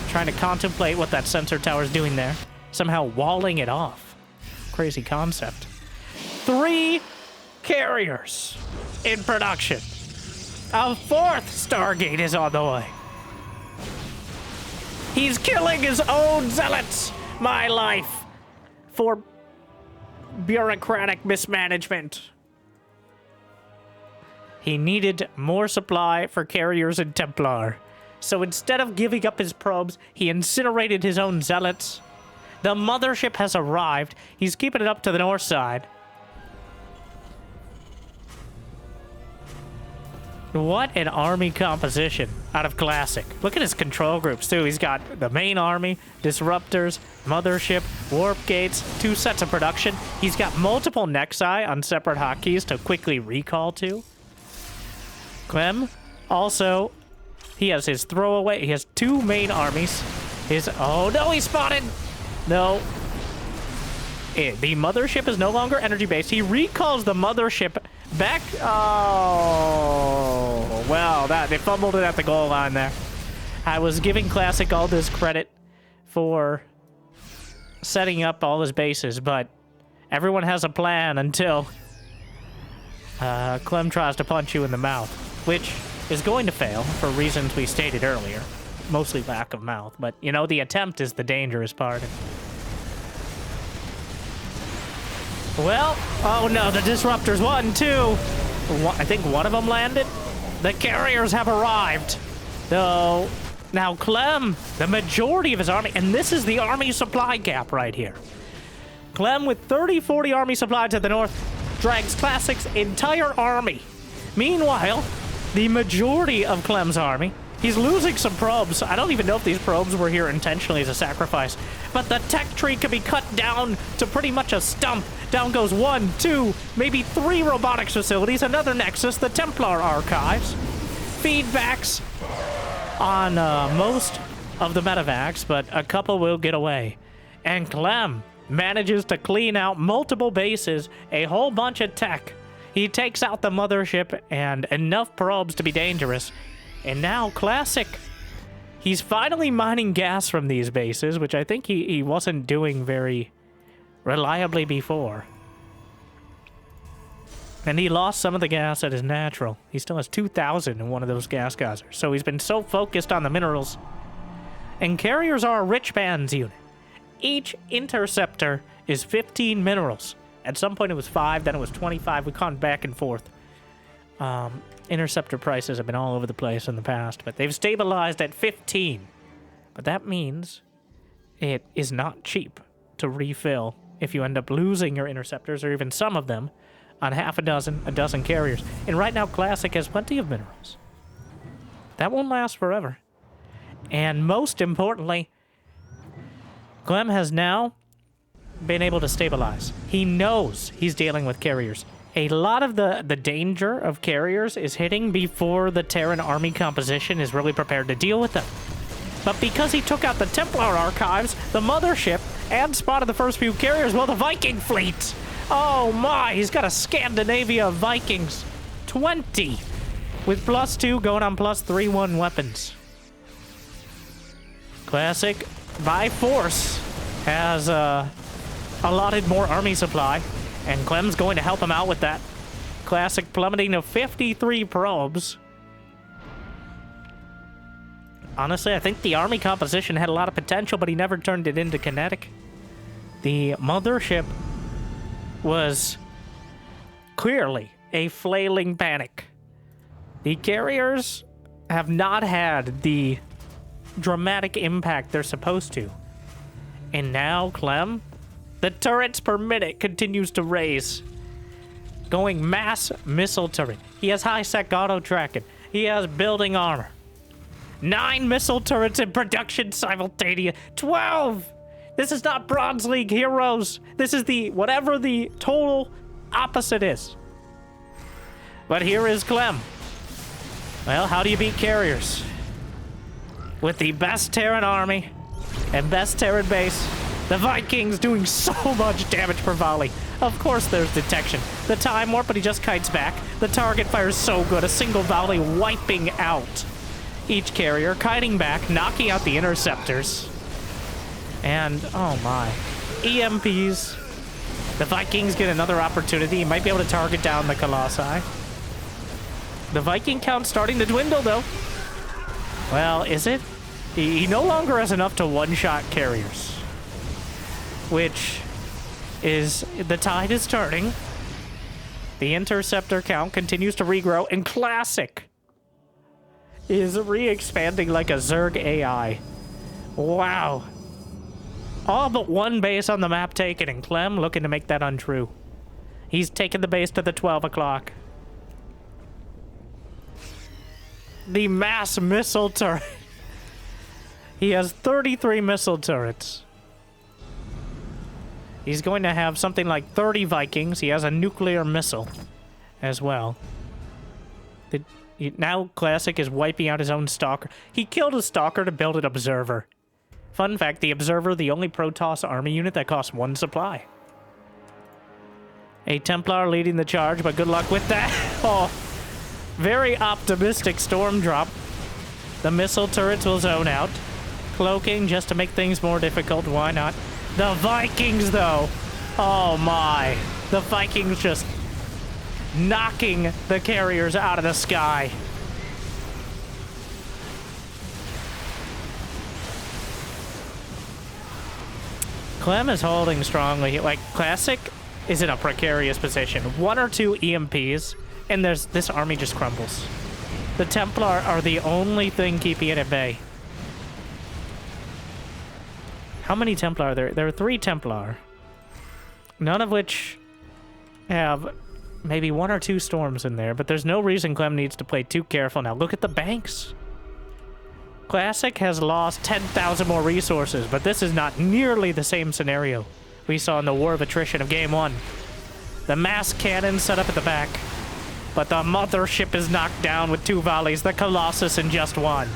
trying to contemplate what that sensor tower is doing there. Somehow walling it off. Crazy concept. 3 carriers in production. A 4th Stargate is on the way. He's killing his own zealots. My life. For bureaucratic mismanagement. He needed more supply for carriers and Templar. So instead of giving up his probes, he incinerated his own zealots. The Mothership has arrived. He's keeping it up to the north side. What an army composition out of Classic. Look at his control groups, too. He's got the main army, Disruptors, Mothership, Warp Gates, 2 sets of production. He's got multiple Nexi on separate hotkeys to quickly recall to. Clem, also, he has his throwaway. He has 2 main armies. Oh, no, he's spotted. No. The Mothership is no longer energy-based. He recalls the Mothership back. Oh, well, they fumbled it at the goal line there. I was giving Classic all this credit for setting up all his bases, but everyone has a plan until Clem tries to punch you in the mouth, which is going to fail for reasons we stated earlier. Mostly lack of mouth, but, you know, the attempt is the dangerous part. Well, oh no, the Disruptors, 1, 2. I think one of them landed. The carriers have arrived. Though, now Clem, the majority of his army, and this is the army supply gap right here. Clem with 30-40 army supply to the north drags Classic's entire army. Meanwhile, the majority of Clem's army, he's losing some probes. I don't even know if these probes were here intentionally as a sacrifice, but the tech tree can be cut down to pretty much a stump. Down goes 1, 2, maybe 3 robotics facilities, another Nexus, the Templar archives. feedbacks on most of the Medivacs, but a couple will get away. And Clem manages to clean out multiple bases, a whole bunch of tech. He takes out the mothership and enough probes to be dangerous. And now Classic. He's finally mining gas from these bases, which I think he wasn't doing very reliably before. And he lost some of the gas that is natural. He still has 2,000 in one of those gas geysers. So he's been so focused on the minerals. And carriers are a rich man's unit. Each interceptor is 15 minerals. At some point it was 5, then it was 25. We've gone back and forth. Interceptor prices have been all over the place in the past, but they've stabilized at 15. But that means it is not cheap to refill if you end up losing your interceptors, or even some of them, on half a dozen carriers. And right now, Classic has plenty of minerals. That won't last forever. And most importantly, Clem has now been able to stabilize. He knows he's dealing with carriers. A lot of the danger of carriers is hitting before the Terran army composition is really prepared to deal with them. But because he took out the Templar archives, the mothership, and spotted the first few carriers, well, the Viking fleet! Oh my, he's got a Scandinavia of Vikings. 20! With +2 going on +3/1 weapons. Classic, by force, has allotted more army supply, and Clem's going to help him out with that. Classic plummeting to 53 probes. Honestly, I think the army composition had a lot of potential, but he never turned it into kinetic. The mothership was clearly a flailing panic. The carriers have not had the dramatic impact they're supposed to. And now, Clem, the turrets per minute continues to raise. Going mass missile turret. He has high-sec auto tracking. He has building armor. 9 missile turrets in production simultaneous. 12! This is not Bronze League heroes. This is the whatever the total opposite is. But here is Clem. Well, how do you beat carriers? With the best Terran army and best Terran base, the Vikings doing so much damage per volley. Of course there's detection. The time warp, but he just kites back. The target fires so good, a single volley wiping out each carrier, kiting back, knocking out the interceptors. And, oh my, EMPs. The Vikings get another opportunity. He might be able to target down the Colossi. The Viking count's starting to dwindle, though. Well, is it? He no longer has enough to one-shot carriers. Which is, the tide is turning. The interceptor count continues to regrow, and Classic is re-expanding like a Zerg AI. Wow. All but one base on the map taken, and Clem looking to make that untrue. He's taken the base to the 12 o'clock. The mass missile turret. He has 33 missile turrets. He's going to have something like 30 Vikings. He has a nuclear missile as well. Now Classic is wiping out his own Stalker. He killed a Stalker to build an Observer. Fun fact, the Observer, the only Protoss army unit that costs 1 supply. A Templar leading the charge, but good luck with that. Oh, very optimistic storm drop. The missile turrets will zone out. Cloaking just to make things more difficult, why not? The Vikings, though. Oh my. The Vikings just knocking the carriers out of the sky. Clem is holding strongly. Like, Classic is in a precarious position. 1 or 2 EMPs, and this army just crumbles. The Templar are the only thing keeping it at bay. How many Templar are there? There are 3 Templar. None of which have maybe 1 or 2 storms in there, but there's no reason Clem needs to play too careful now. Look at the banks. Classic has lost 10,000 more resources, but this is not nearly the same scenario we saw in the War of Attrition of Game 1. The mass cannon set up at the back. But the mothership is knocked down with 2 volleys, the Colossus in just 1.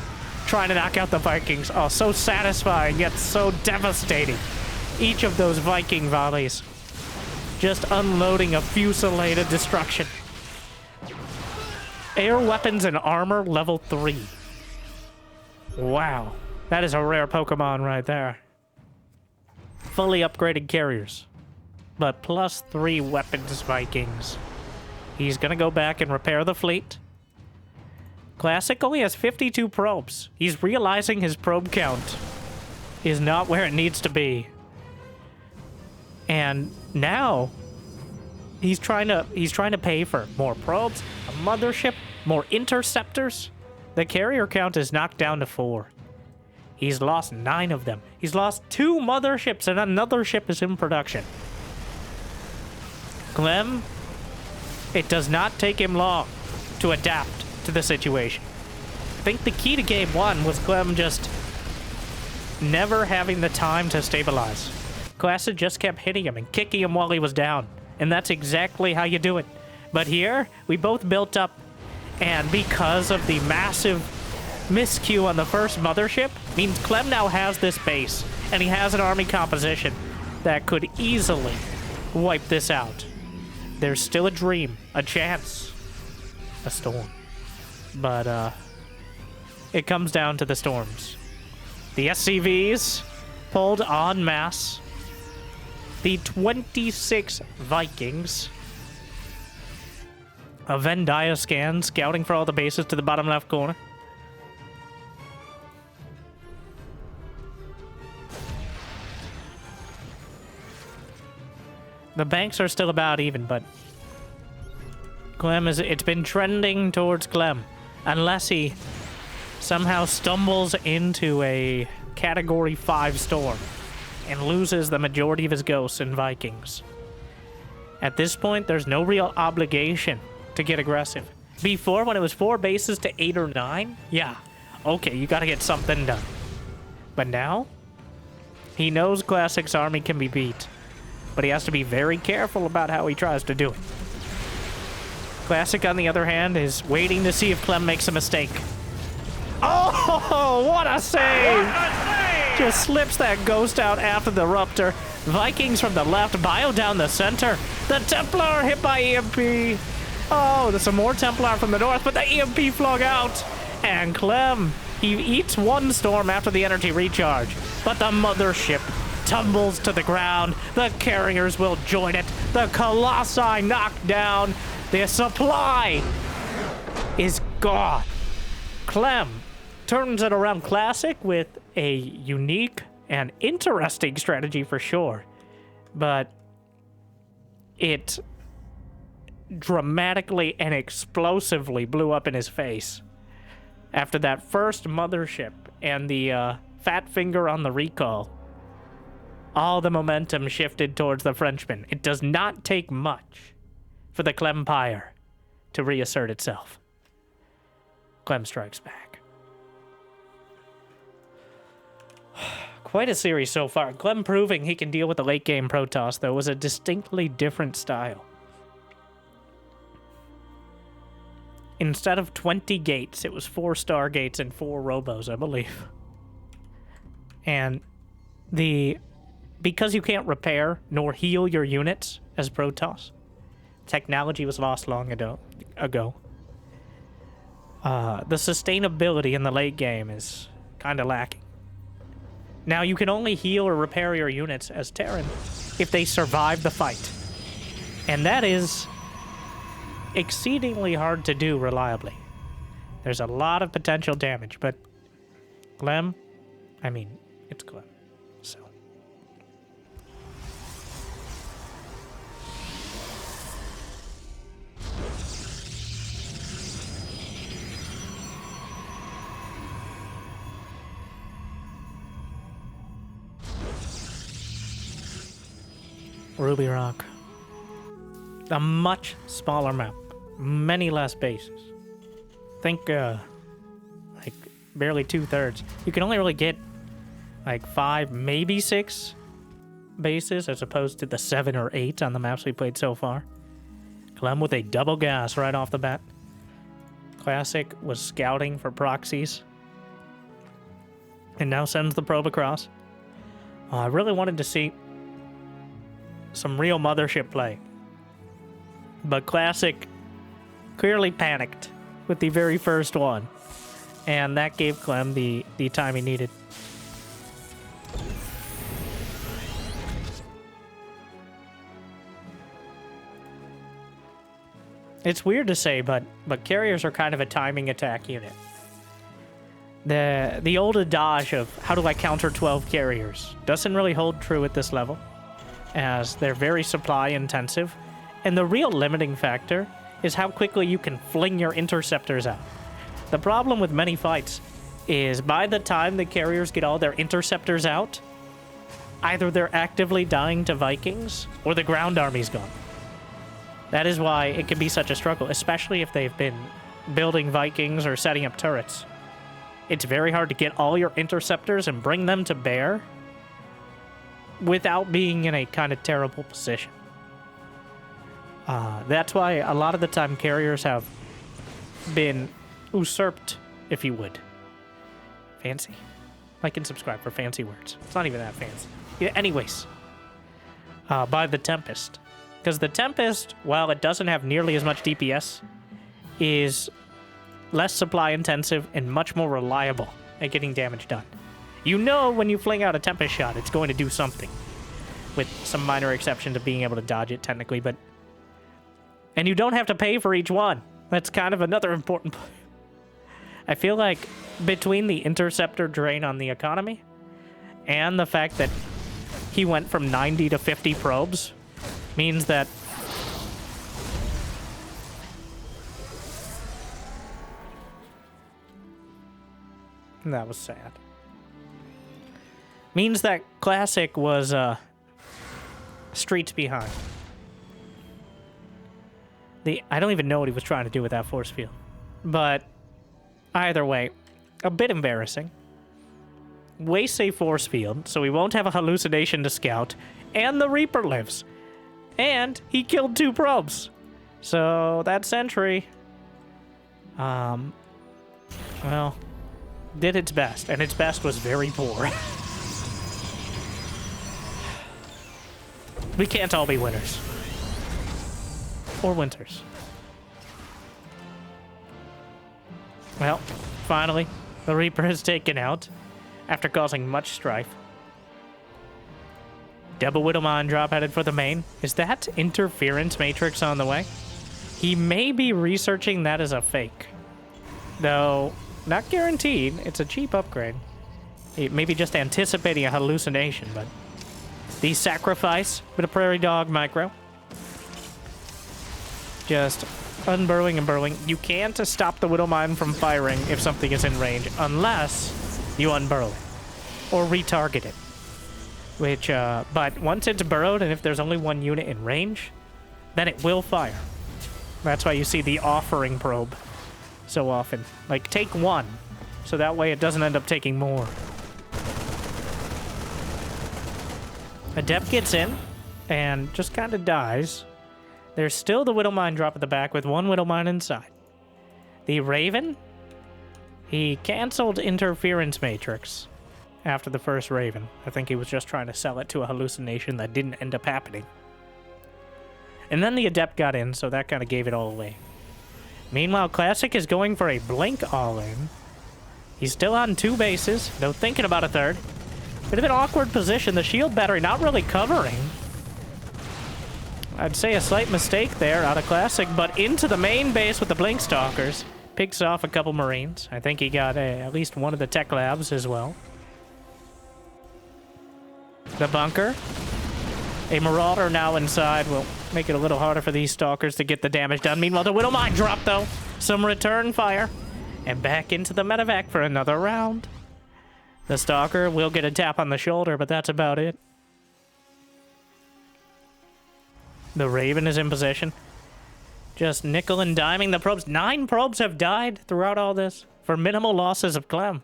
Trying to knock out the Vikings. Oh, so satisfying, yet so devastating. Each of those Viking volleys just unloading a fusillade of destruction. Air weapons and armor level 3. Wow. That is a rare Pokemon right there. Fully upgraded carriers. But plus 3 weapons Vikings. He's gonna go back and repair the fleet. Classic only has 52 probes. He's realizing his probe count is not where it needs to be. And now he's trying to pay for more probes, a mothership, more interceptors. The carrier count is knocked down to 4. He's lost 9 of them. He's lost 2 motherships and another ship is in production. Clem, it does not take him long to adapt to the situation. I think the key to game 1 was Clem just never having the time to stabilize. Classic just kept hitting him and kicking him while he was down. And that's exactly how you do it. But here, we both built up, and because of the massive miscue on the first mothership, means Clem now has this base, and he has an army composition that could easily wipe this out. There's still a dream, a chance, a storm. But, it comes down to the storms. The SCVs pulled en masse. The 26 Vikings. A Venn dia scan scouting for all the bases to the bottom left corner. The banks are still about even, but Clem it's been trending towards Clem. Unless he somehow stumbles into a Category 5 storm and loses the majority of his ghosts and Vikings. At this point, there's no real obligation to get aggressive. Before, when it was 4 bases to 8 or 9, yeah, okay, you gotta get something done. But now, he knows Classic's army can be beat, but he has to be very careful about how he tries to do it. Classic, on the other hand, is waiting to see if Clem makes a mistake. Oh, what a save! Just slips that ghost out after the Ruptor. Vikings from the left, Bio down the center. The Templar hit by EMP. Oh, there's some more Templar from the north, but the EMP flung out. And Clem, he eats 1 storm after the energy recharge. But the mothership tumbles to the ground. The carriers will join it. The Colossi knocked down. The supply is gone. Clem turns it around. Classic with a unique and interesting strategy for sure, but it dramatically and explosively blew up in his face after that first mothership and the fat finger on the recall. All the momentum shifted towards the Frenchman. It does not take much for the Clempire to reassert itself. Clem strikes back. Quite a series so far. Clem proving he can deal with the late game Protoss, though, was a distinctly different style. Instead of 20 gates, it was 4 Stargates and 4 Robos, I believe. And because you can't repair nor heal your units as Protoss, technology was lost long ago. The sustainability in the late game is kind of lacking. Now, you can only heal or repair your units as Terran if they survive the fight. And that is exceedingly hard to do reliably. There's a lot of potential damage, but Clem, I mean, it's Clem, so. Ruby Rock. A much smaller map. Many less bases. Think, like, barely 2/3. You can only really get, like, 5, maybe 6 bases, as opposed to the 7 or 8 on the maps we played so far. Clem with a double gas right off the bat. Classic was scouting for proxies. And now sends the probe across. I really wanted to see some real mothership play. But Classic clearly panicked with the very first one. And that gave Clem the time he needed. It's weird to say, but carriers are kind of a timing attack unit. The old adage of how do I counter 12 carriers doesn't really hold true at this level, as they're very supply intensive, and the real limiting factor is how quickly you can fling your interceptors out. The problem with many fights is by the time the carriers get all their interceptors out, either they're actively dying to Vikings or the ground army's gone. That is why it can be such a struggle, especially if they've been building Vikings or setting up turrets. It's very hard to get all your interceptors and bring them to bear without being in a kind of terrible position. That's why a lot of the time carriers have been usurped, if you would. Fancy. Like and subscribe for fancy words. It's not even that fancy. Yeah, anyways. By the Tempest. Because the Tempest, while it doesn't have nearly as much DPS, is less supply intensive and much more reliable at getting damage done. You know when you fling out a Tempest shot, it's going to do something. With some minor exception to being able to dodge it technically, but... And you don't have to pay for each one. That's kind of another important point. I feel like between the interceptor drain on the economy and the fact that he went from 90 to 50 probes means that that was sad. Means that Classic was streets behind. I don't even know what he was trying to do with that force field. But either way, a bit embarrassing. Wastes a force field, so he won't have a hallucination to scout, and the Reaper lives. And he killed 2 probes. So that sentry, well, did its best, and its best was very poor. We can't all be winners. Or winters. Well, finally, the Reaper is taken out after causing much strife. Double Widowmine drop headed for the main. Is that interference matrix on the way? He may be researching that as a fake. Though, not guaranteed. It's a cheap upgrade. It may be just anticipating a hallucination, but... The sacrifice with a Prairie Dog micro. Just unburrowing and burrowing. You can't stop the Widowmine from firing if something is in range, unless you unburrow it. Or retarget it. Which, but once it's burrowed and if there's only one unit in range, then it will fire. That's why you see the offering probe so often. Like, take one, so that way it doesn't end up taking more. Adept gets in, and just kind of dies. There's still the Widowmine drop at the back with one Widowmine inside. The Raven, he canceled Interference Matrix after the first Raven. I think he was just trying to sell it to a hallucination that didn't end up happening. And then the Adept got in, so that kind of gave it all away. Meanwhile, Classic is going for a Blink all-in. He's still on 2 bases, though thinking about a third. Bit of an awkward position. The shield battery not really covering. I'd say a slight mistake there out of Classic, but into the main base with the Blink Stalkers. Picks off a couple Marines. I think he got at least one of the tech labs as well. The bunker. A Marauder now inside will make it a little harder for these Stalkers to get the damage done. Meanwhile, the Widowmine drop, though. Some return fire. And back into the Medivac for another round. The Stalker will get a tap on the shoulder, but that's about it. The Raven is in position. Just nickel and diming the probes. 9 probes have died throughout all this for minimal losses of Clem.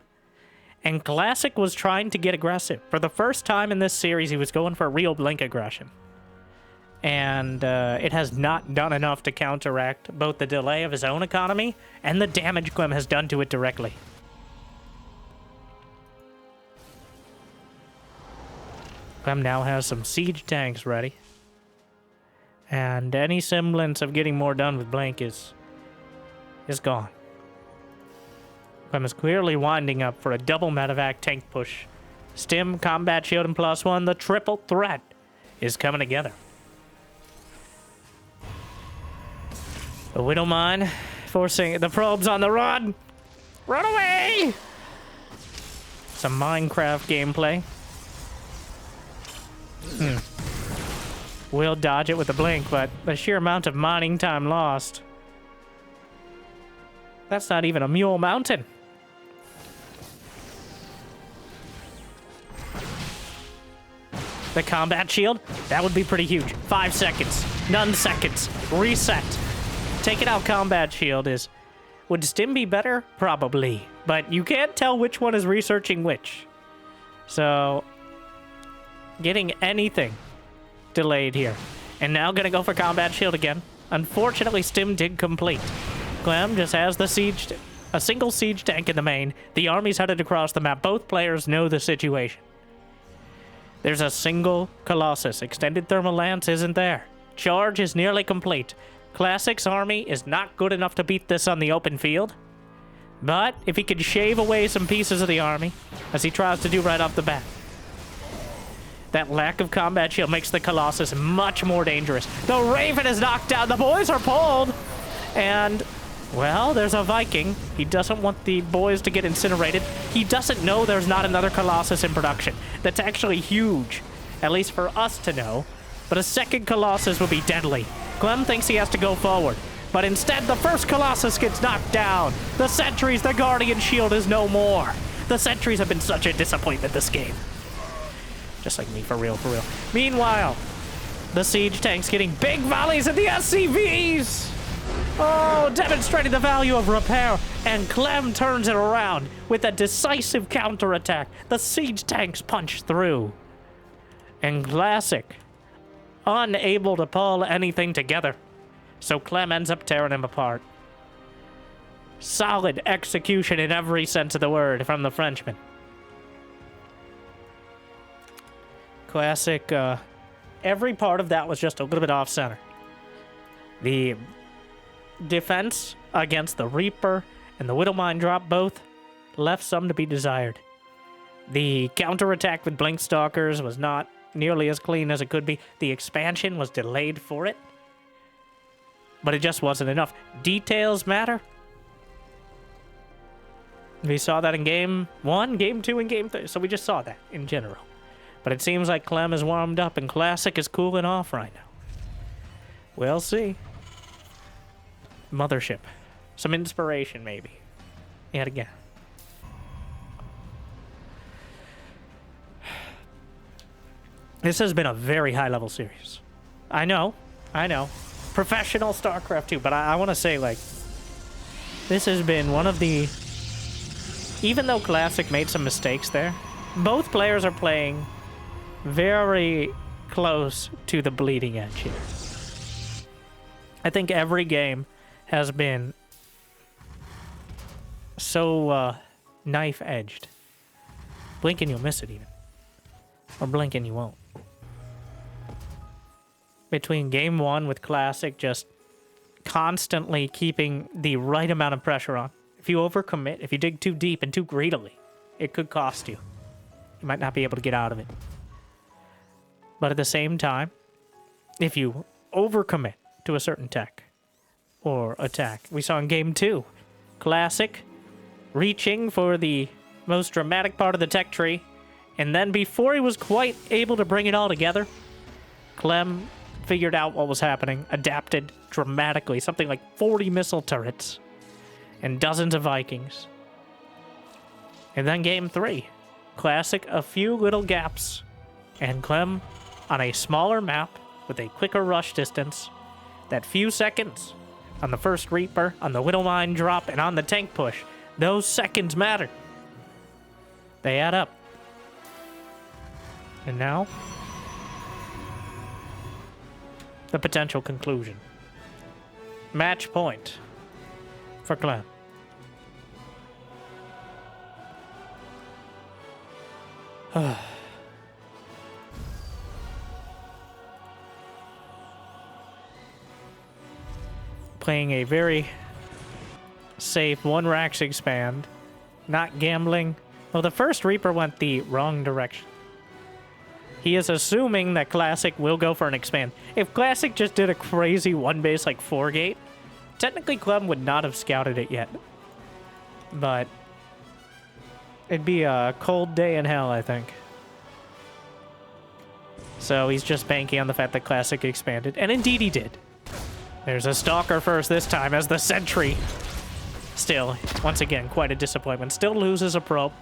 And Classic was trying to get aggressive. For the first time in this series, he was going for real Blink aggression. and it has not done enough to counteract both the delay of his own economy and the damage Clem has done to it directly. Clem now has some siege tanks ready, and any semblance of getting more done with Blank is gone. Clem is clearly winding up for a double Medivac tank push. Stim, combat shield, and +1, the triple threat is coming together. The Widowmine forcing the probes on the run. Run away! Some Minecraft gameplay. We'll dodge it with a blink, but the sheer amount of mining time lost. That's not even a mule mountain. The combat shield, that would be pretty huge. 5 seconds, none seconds, reset. Taking out combat shield is... Would Stim be better? Probably. But you can't tell which one is researching which. So, getting anything delayed here. And now gonna go for combat shield again. Unfortunately, Stim did complete. Clem just has the siege... a single siege tank in the main. The army's headed across the map. Both players know the situation. There's a single Colossus. Extended Thermal Lance isn't there. Charge is nearly complete. Classic's army is not good enough to beat this on the open field. But if he could shave away some pieces of the army, as he tries to do right off the bat, that lack of combat shield makes the Colossus much more dangerous. The Raven is knocked down. The boys are pulled. And... well, there's a Viking. He doesn't want the boys to get incinerated. He doesn't know there's not another Colossus in production. That's actually huge, at least for us to know. But a second Colossus would be deadly. Clem thinks he has to go forward. But instead, the first Colossus gets knocked down. The sentries, the Guardian Shield is no more. The sentries have been such a disappointment this game. Just like me, for real, for real. Meanwhile, the siege tanks getting big volleys at the SCVs. Oh, demonstrating the value of repair, and Clem turns it around with a decisive counterattack. The siege tanks punch through. And Classic, unable to pull anything together. So Clem ends up tearing him apart. Solid execution in every sense of the word from the Frenchman. Classic, every part of that was just a little bit off-center. The defense against the Reaper and the Widowmine drop both left some to be desired. The counterattack with Blink Stalkers was not nearly as clean as it could be. The expansion was delayed for it, but it just wasn't enough. Details matter. We saw that in Game 1, Game 2, and Game 3, so we just saw that in general. But it seems like Clem is warmed up and Classic is cooling off right now. We'll see. Mothership. Some inspiration, maybe. Yet again. This has been a very high-level series. I know. Professional StarCraft 2, but I want to say, like, this has been one of the... Even though Classic made some mistakes there, both players are playing very close to the bleeding edge here. I think every game has been so knife-edged. Blink and you'll miss it even. Or blink and you won't. Between Game 1 with Classic just constantly keeping the right amount of pressure on. If you overcommit, if you dig too deep and too greedily, it could cost you. You might not be able to get out of it. But at the same time, if you overcommit to a certain tech or attack, we saw in Game 2, Classic reaching for the most dramatic part of the tech tree, and then before he was quite able to bring it all together, Clem figured out what was happening, adapted dramatically, something like 40 missile turrets and dozens of Vikings. And then Game 3, Classic, a few little gaps, and Clem on a smaller map with a quicker rush distance, that few seconds on the first Reaper, on the Widowmine drop, and on the tank push, those seconds matter. They add up. And now, the potential conclusion. Match point for Clem. Playing a very safe 1 Rax expand. Not gambling. Well, the first Reaper went the wrong direction. He is assuming that Classic will go for an expand. If Classic just did a crazy 1-base like 4-gate, technically Clem would not have scouted it yet. But it'd be a cold day in hell, I think. So he's just banking on the fact that Classic expanded. And indeed he did. There's a Stalker first this time as the Sentry. Still, once again, quite a disappointment. Still loses a probe.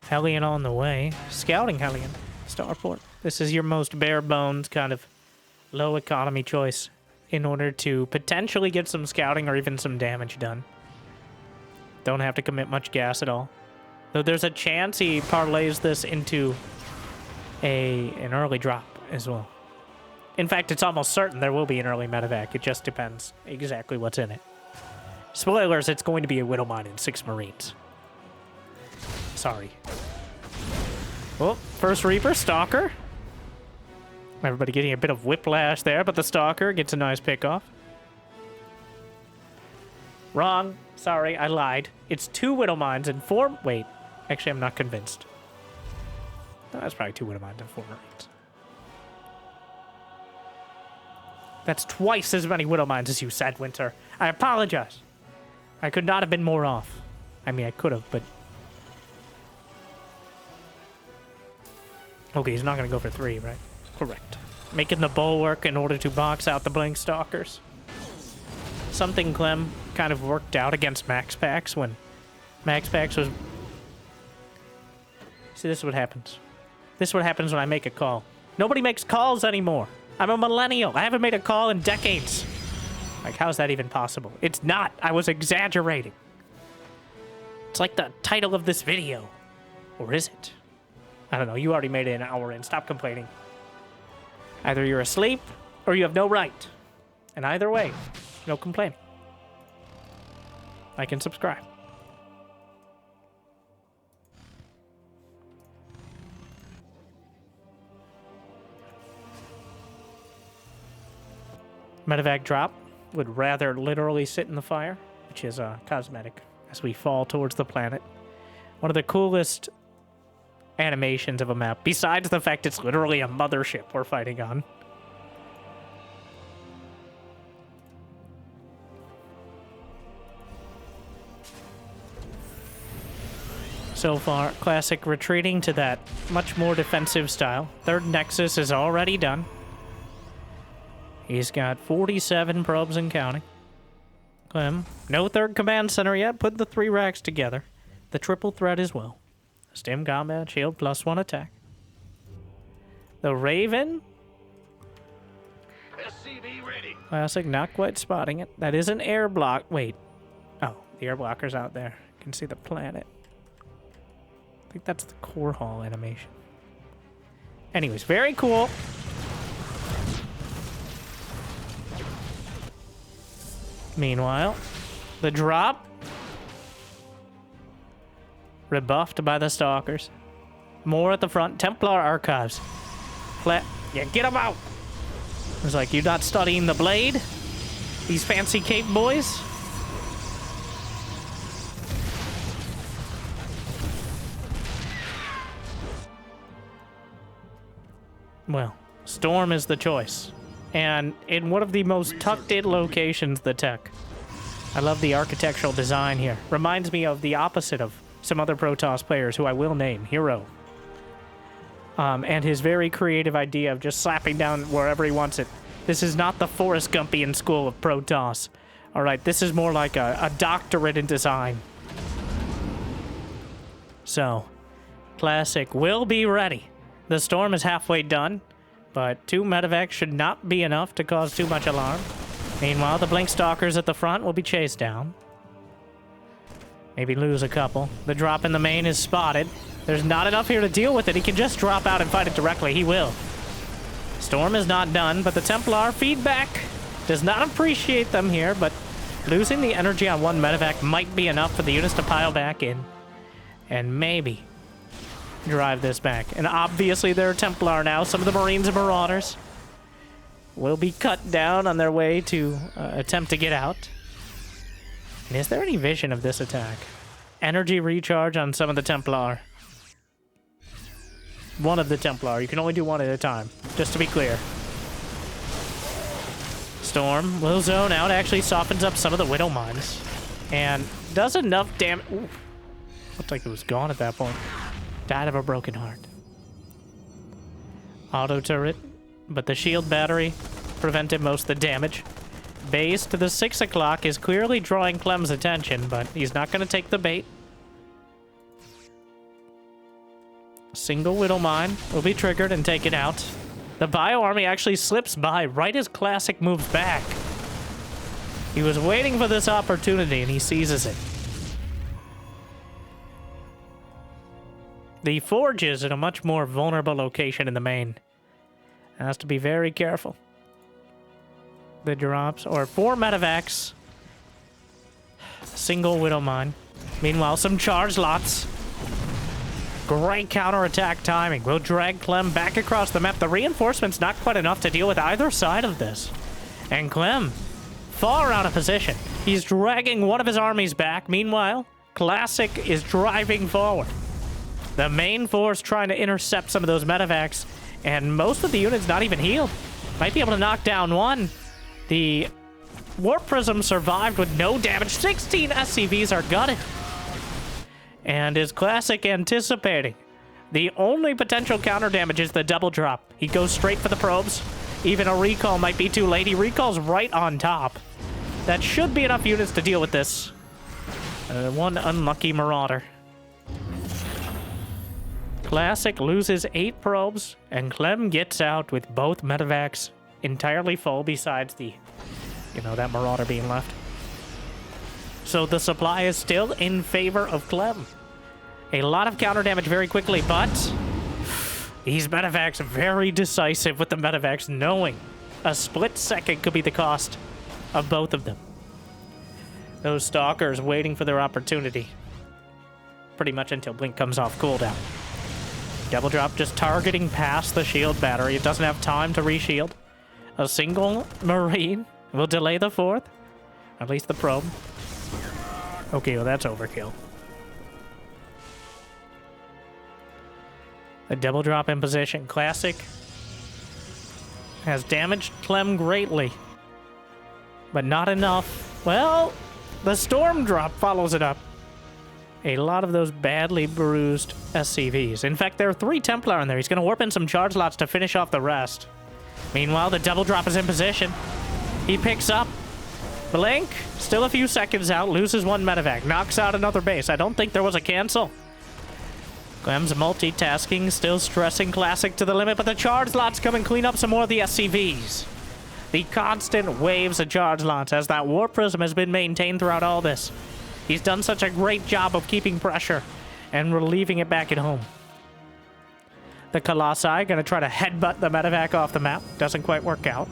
Hellion on the way. Scouting Hellion. Starport. This is your most bare bones kind of low economy choice in order to potentially get some scouting or even some damage done. Don't have to commit much gas at all. Though there's a chance he parlays this into an early drop as well. In fact, it's almost certain there will be an early medevac. It just depends exactly what's in it. Spoilers, it's going to be a Widowmine and 6 Marines. Sorry. Oh, first Reaper, Stalker. Everybody getting a bit of whiplash there, but the Stalker gets a nice pickoff. Wrong. Sorry, I lied. It's 2 Widowmines and 4... Wait. Actually, I'm not convinced. No, that's probably 2 Widowmines and 4 Marines. That's twice as many Widowmines as you said, Winter. I apologize. I could not have been more off. I mean, I could have, but... Okay, he's not going to go for 3, right? Correct. Making the bulwark in order to box out the Blink Stalkers. Something Clem kind of worked out against Max Packs when Max Packs was... See, this is what happens. This is what happens when I make a call. Nobody makes calls anymore. I'm a millennial. I haven't made a call in decades. Like, how's that even possible? It's not. I was exaggerating. It's like the title of this video. Or is it? I don't know. You already made it an hour in. Stop complaining. Either you're asleep or you have no right. And either way, no complaining. Like and subscribe. Medevac drop would rather literally sit in the fire, which is cosmetic as we fall towards the planet. One of the coolest animations of a map, besides the fact it's literally a mothership we're fighting on. So far, Classic retreating to that much more defensive style. Third Nexus is already done. He's got 47 probes and counting. Clem, no third command center yet. Put the 3 racks together. The triple threat as well. Stim combat, shield, +1 attack. The Raven. SCV ready. Classic, not quite spotting it. That is an air block. Wait. Oh, the air blocker's out there. You can see the planet. I think that's the core hall animation. Anyways, very cool. Meanwhile, the drop. Rebuffed by the Stalkers. More at the front. Templar Archives. Yeah, get them out! It's like, you're not studying the blade? These fancy cape boys? Well, Storm is the choice. And in one of the most tucked-in locations, the tech. I love the architectural design here. Reminds me of the opposite of some other Protoss players who I will name, Hero. And his very creative idea of just slapping down wherever he wants it. This is not the Forrest Gumpian school of Protoss. Alright, this is more like a doctorate in design. So, Classic will be ready. The Storm is halfway done, but 2 medevacs should not be enough to cause too much alarm. Meanwhile, the Blink Stalkers at the front will be chased down. Maybe lose a couple. The drop in the main is spotted. There's not enough here to deal with it. He can just drop out and fight it directly. He will. Storm is not done, but the Templar feedback does not appreciate them here, but losing the energy on one Medivac might be enough for the units to pile back in and maybe drive this back. And obviously they're Templar now. Some of the Marines and Marauders will be cut down on their way to attempt to get out. And is there any vision of this attack? Energy recharge on some of the Templar. One of the Templar. You can only do one at a time, just to be clear. Storm will zone out, actually softens up some of the Widow Mines. And does enough damage. Looked like it was gone at that point. Died of a broken heart. Auto turret, but the shield battery prevented most of the damage. Base to the 6 o'clock is clearly drawing Clem's attention, but he's not going to take the bait. Single Widow Mine will be triggered and taken out. The Bio Army actually slips by right as Classic moves back. He was waiting for this opportunity and he seizes it. The Forge is in a much more vulnerable location in the main. Has to be very careful. The drops, or 4 Medivacs. Single Widow Mine. Meanwhile, some charge lots. Great counterattack timing. We'll drag Clem back across the map. The reinforcement's not quite enough to deal with either side of this. And Clem, far out of position. He's dragging one of his armies back. Meanwhile, Classic is driving forward. The main force trying to intercept some of those Medivacs, and most of the units not even healed. Might be able to knock down one. The Warp Prism survived with no damage. 16 SCVs are gutted. And is Classic anticipating? The only potential counter damage is the double drop. He goes straight for the probes. Even a recall might be too late. He recalls right on top. That should be enough units to deal with this. One unlucky Marauder. Classic loses 8 probes, and Clem gets out with both Medivacs entirely full besides the, that Marauder being left. So the supply is still in favor of Clem. A lot of counter damage very quickly, but these Medivacs very decisive with the Medivacs, knowing a split second could be the cost of both of them. Those Stalkers waiting for their opportunity. Pretty much until Blink comes off cooldown. Double drop just targeting past the shield battery. It doesn't have time to reshield. A single Marine will delay the 4th. At least the probe. Okay, well that's overkill. A double drop in position. Classic has damaged Clem greatly. But not enough. Well, the Storm drop follows it up. A lot of those badly bruised SCVs. In fact, there are 3 Templar in there. He's going to warp in some charge lots to finish off the rest. Meanwhile, the double drop is in position. He picks up. Blink, still a few seconds out, loses 1 Medivac, knocks out another base. I don't think there was a cancel. Clem's multitasking, still stressing Classic to the limit, but the charge lots come and clean up some more of the SCVs. The constant waves of charge lots as that Warp Prism has been maintained throughout all this. He's done such a great job of keeping pressure and relieving it back at home. The Colossi going to try to headbutt the Medivac off the map. Doesn't quite work out.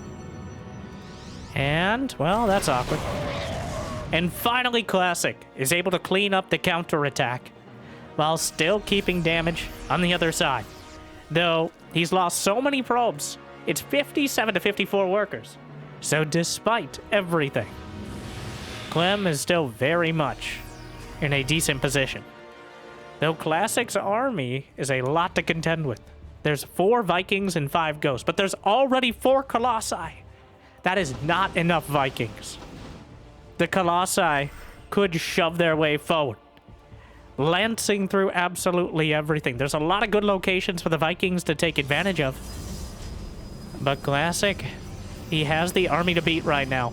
And, well, that's awkward. And finally, Classic is able to clean up the counterattack while still keeping damage on the other side. Though he's lost so many probes, it's 57 to 54 workers. So despite everything, Clem is still very much in a decent position. Though Classic's army is a lot to contend with. There's 4 Vikings and 5 Ghosts, but there's already 4 Colossi. That is not enough Vikings. The Colossi could shove their way forward, lancing through absolutely everything. There's a lot of good locations for the Vikings to take advantage of. But Classic, he has the army to beat right now.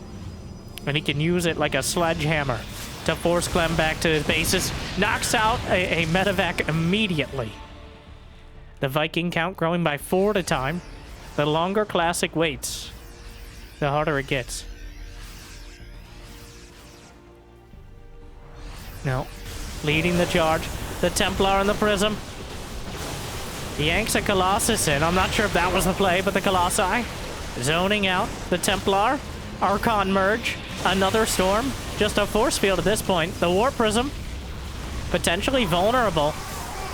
And he can use it like a sledgehammer to force Clem back to his bases. Knocks out a Medivac immediately. The Viking count growing by 4 at a time. The longer Classic waits, the harder it gets. No. Leading the charge. The Templar and the Prism. He yanks a Colossus in. I'm not sure if that was the play, but the Colossi zoning out. The Templar, Archon merge, another storm. Just a force field at this point. The Warp Prism, potentially vulnerable.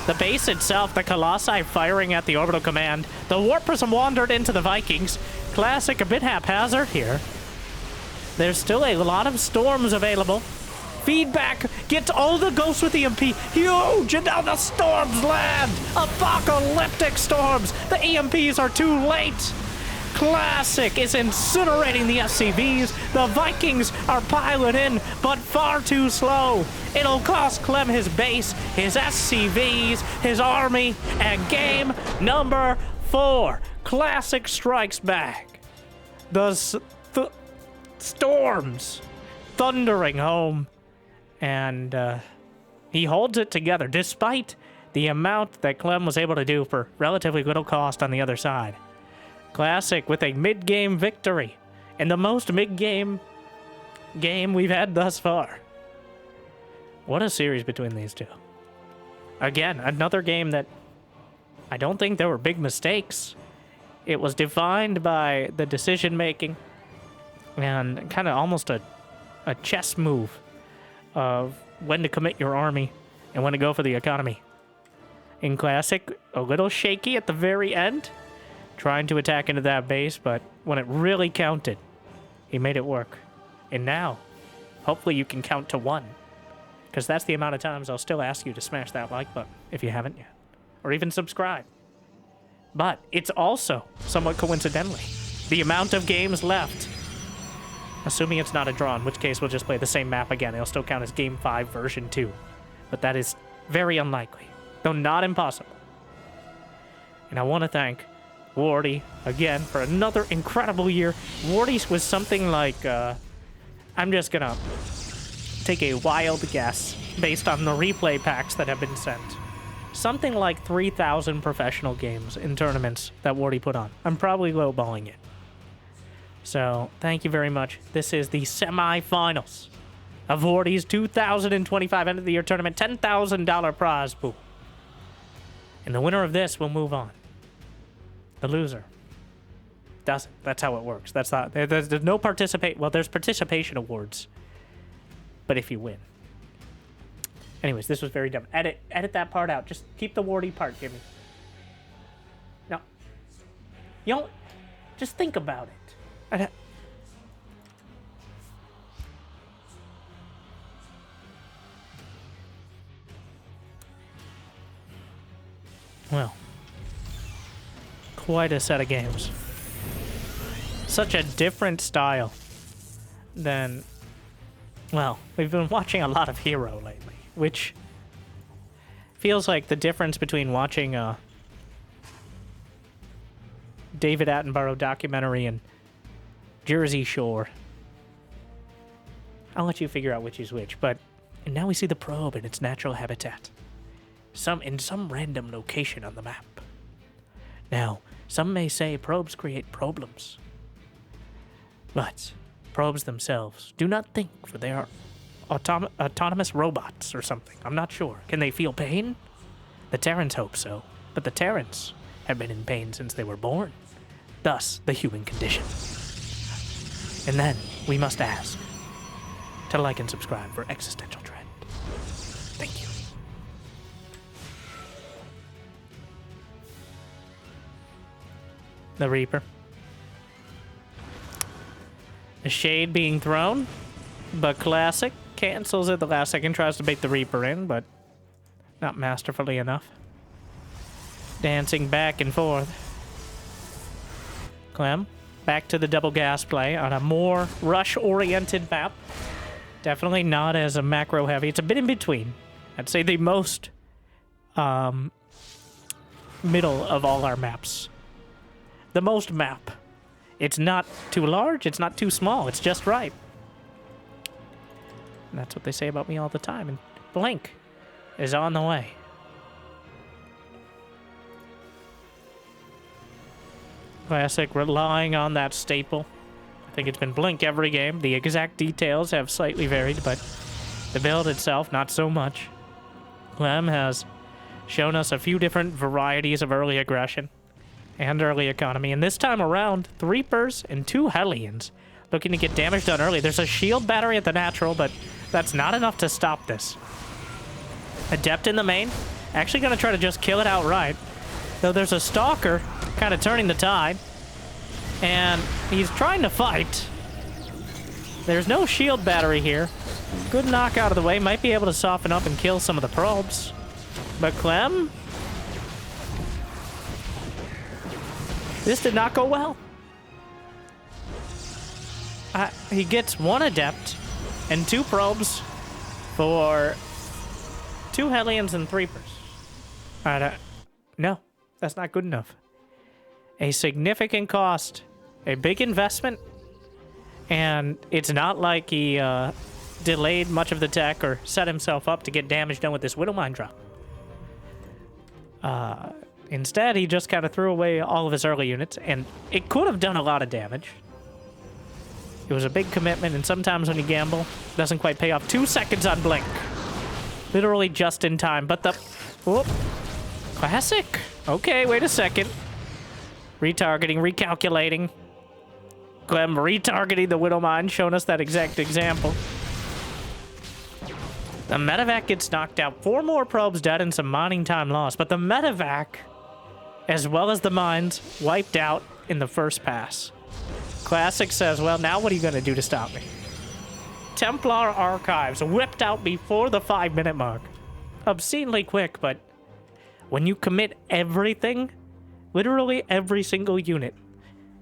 The base itself, the Colossi firing at the orbital command. The Warp Prism wandered into the Vikings. Classic, a bit haphazard here. There's still a lot of storms available. Feedback gets all the ghosts with EMP. Huge! And now the storms land! Apocalyptic storms! The EMPs are too late! Classic is incinerating the SCVs. The Vikings are piling in, but far too slow. It'll cost Clem his base, his SCVs, his army, and game number 4. Classic strikes back. The storms thundering home. And he holds it together, despite the amount that Clem was able to do for relatively little cost on the other side. Classic with a mid-game victory, and the most mid-game game we've had thus far. What a series between these two. Again, another game that I don't think there were big mistakes. It was defined by the decision-making and kind of almost a chess move of when to commit your army and when to go for the economy. In Classic, a little shaky at the very end, trying to attack into that base, but when it really counted, he made it work. And now, hopefully you can count to 1, because that's the amount of times I'll still ask you to smash that like button if you haven't yet, or even subscribe. But it's also, somewhat coincidentally, the amount of games left. Assuming it's not a draw, in which case we'll just play the same map again. It'll still count as Game 5 version 2. But that is very unlikely, though not impossible. And I want to thank Wardi, again, for another incredible year. Wardi was something like, I'm just going to take a wild guess based on the replay packs that have been sent. Something like 3,000 professional games in tournaments that Wardi put on. I'm probably lowballing it. So, thank you very much. This is the semi-finals of Wardi's 2025 end of the year tournament $10,000 prize pool. And the winner of this will move on. The loser doesn't. That's how it works. That's not. There's no participate. Well, there's participation awards, but if you win. Anyways, this was very dumb. Edit that part out. Just keep the Wardi part, Jimmy. No. You know, just think about it. Well, quite a set of games. Such a different style than, well, we've been watching a lot of Hero lately, which feels like the difference between watching a David Attenborough documentary and Jersey Shore. I'll let you figure out which is which, but and now we see the probe in its natural habitat. In some random location on the map. Now, some may say probes create problems. But probes themselves do not think, for they are autonomous robots or something. I'm not sure. Can they feel pain? The Terrans hope so, but the Terrans have been in pain since they were born. Thus, the human condition. And then, we must ask to like and subscribe for Existential Dread. Thank you. The Reaper. The Shade being thrown, but Classic cancels at the last second, tries to bait the Reaper in, but not masterfully enough. Dancing back and forth. Clem, back to the double gas play on a more rush-oriented map. Definitely not as a macro-heavy. It's a bit in between. I'd say the most middle of all our maps. The most map. It's not too large, it's not too small, it's just right. And that's what they say about me all the time. And Blink is on the way. Classic relying on that staple. I think it's been Blink every game. The exact details have slightly varied, but the build itself, not so much. Clem has shown us a few different varieties of early aggression and early economy. And this time around, 3 Reapers and 2 Hellions looking to get damage done early. There's a shield battery at the natural, but that's not enough to stop this. Adept in the main. Actually going to try to just kill it outright. Though there's a Stalker kind of turning the tide. And he's trying to fight. There's no shield battery here. Good knock out of the way. Might be able to soften up and kill some of the probes. But Clem? This did not go well. He gets 1 Adept and 2 probes for 2 Hellions and 3 Reapers. No, that's not good enough. A significant cost, a big investment, and it's not like he delayed much of the tech or set himself up to get damage done with this Widowmine drop. Instead, he just kind of threw away all of his early units, and it could have done a lot of damage. It was a big commitment, and sometimes when you gamble, it doesn't quite pay off. 2 seconds on Blink. Literally just in time, but the... Whoop. Classic. Okay, wait a second. Retargeting, recalculating. Clem retargeting the Widowmine, showing us that exact example. The Medivac gets knocked out. 4 more probes dead and some mining time lost, but the Medivac, as well as the mines, wiped out in the first pass. Classic says, well, now what are you going to do to stop me? Templar Archives whipped out before the 5-minute mark. Obscenely quick, but when you commit everything, literally every single unit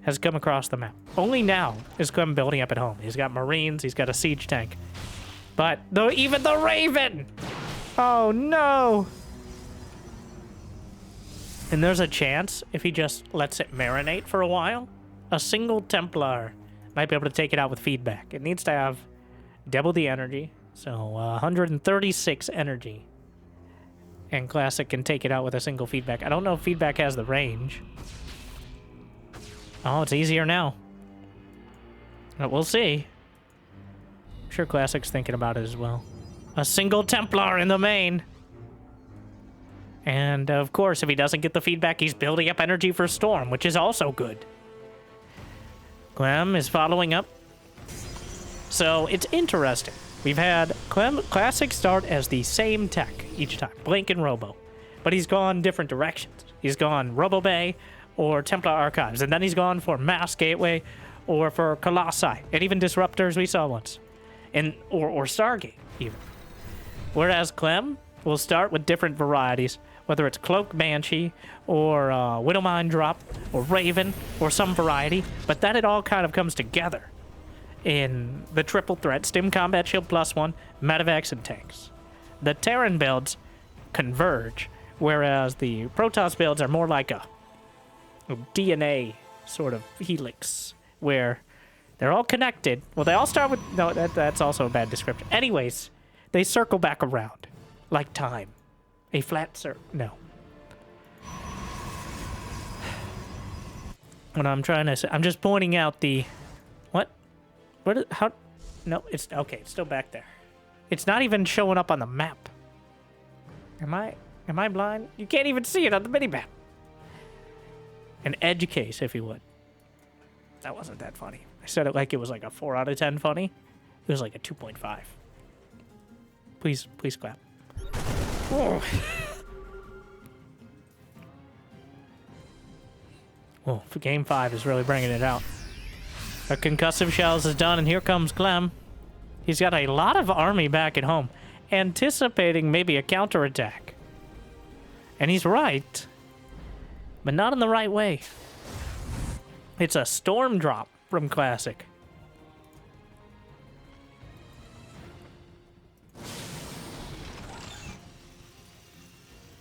has come across the map. Only now is Clem building up at home. He's got Marines, he's got a siege tank. But even the Raven! Oh no! And there's a chance, if he just lets it marinate for a while, a single Templar might be able to take it out with feedback. It needs to have double the energy, so 136 energy. And Classic can take it out with a single feedback. I don't know if feedback has the range. Oh, it's easier now. But we'll see. I'm sure Classic's thinking about it as well. A single Templar in the main. And, of course, if he doesn't get the feedback, he's building up energy for Storm, which is also good. Clem is following up. So, it's interesting. We've had Clem Classic start as the same tech each time, Blink and Robo. But he's gone different directions. He's gone Robo Bay or Templar Archives, and then he's gone for Mass Gateway or for Colossi, and even Disruptors we saw once. Or Stargate, even. Whereas Clem will start with different varieties, whether it's Cloak Banshee, or Widowmine Drop, or Raven, or some variety, but then it all kind of comes together in the triple threat, Stim Combat Shield +1, Medivacs, and Tanks. The Terran builds converge, whereas the Protoss builds are more like a DNA sort of helix, where they're all connected. Well, they all start with... No, that's also a bad description. Anyways, they circle back around, like time. A flat circle. No. What I'm trying to say... I'm just pointing out the... What? How... No, it's... Okay, it's still back there. It's not even showing up on the map. Am I blind? You can't even see it on the minimap. An edge case, if you would. That wasn't that funny. I said it like it was like a 4 out of 10 funny. It was like a 2.5. Please clap. Oh. Oh, game 5 is really bringing it out. The concussive shells is done, and here comes Clem. He's got a lot of army back at home, anticipating maybe a counterattack. And he's right, but not in the right way. It's a storm drop from Classic.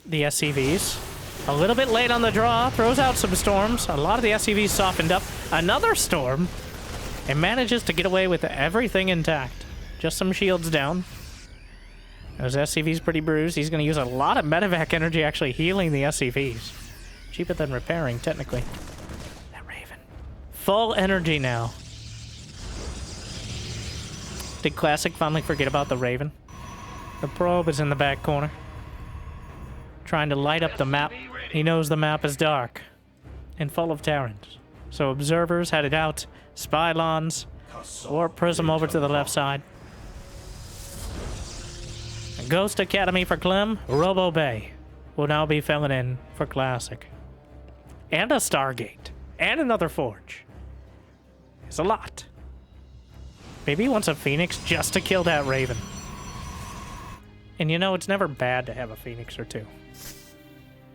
The SCVs, a little bit late on the draw, throws out some storms. A lot of the SCVs softened up. Another storm, and manages to get away with everything intact. Just some shields down. Those SCVs pretty bruised. He's going to use a lot of Medivac energy actually healing the SCVs. Cheaper than repairing, technically. That Raven. Full energy now. Did Classic finally forget about the Raven? The probe is in the back corner. trying to light up the map. He knows the map is dark and full of Terrans. So observers headed out, Spylons, or Prism over to the left side. Ghost Academy for Clem, Robo Bay will now be filling in for Classic. And a Stargate. And another Forge. It's a lot. Maybe he wants a Phoenix just to kill that Raven. And you know, it's never bad to have a Phoenix or two.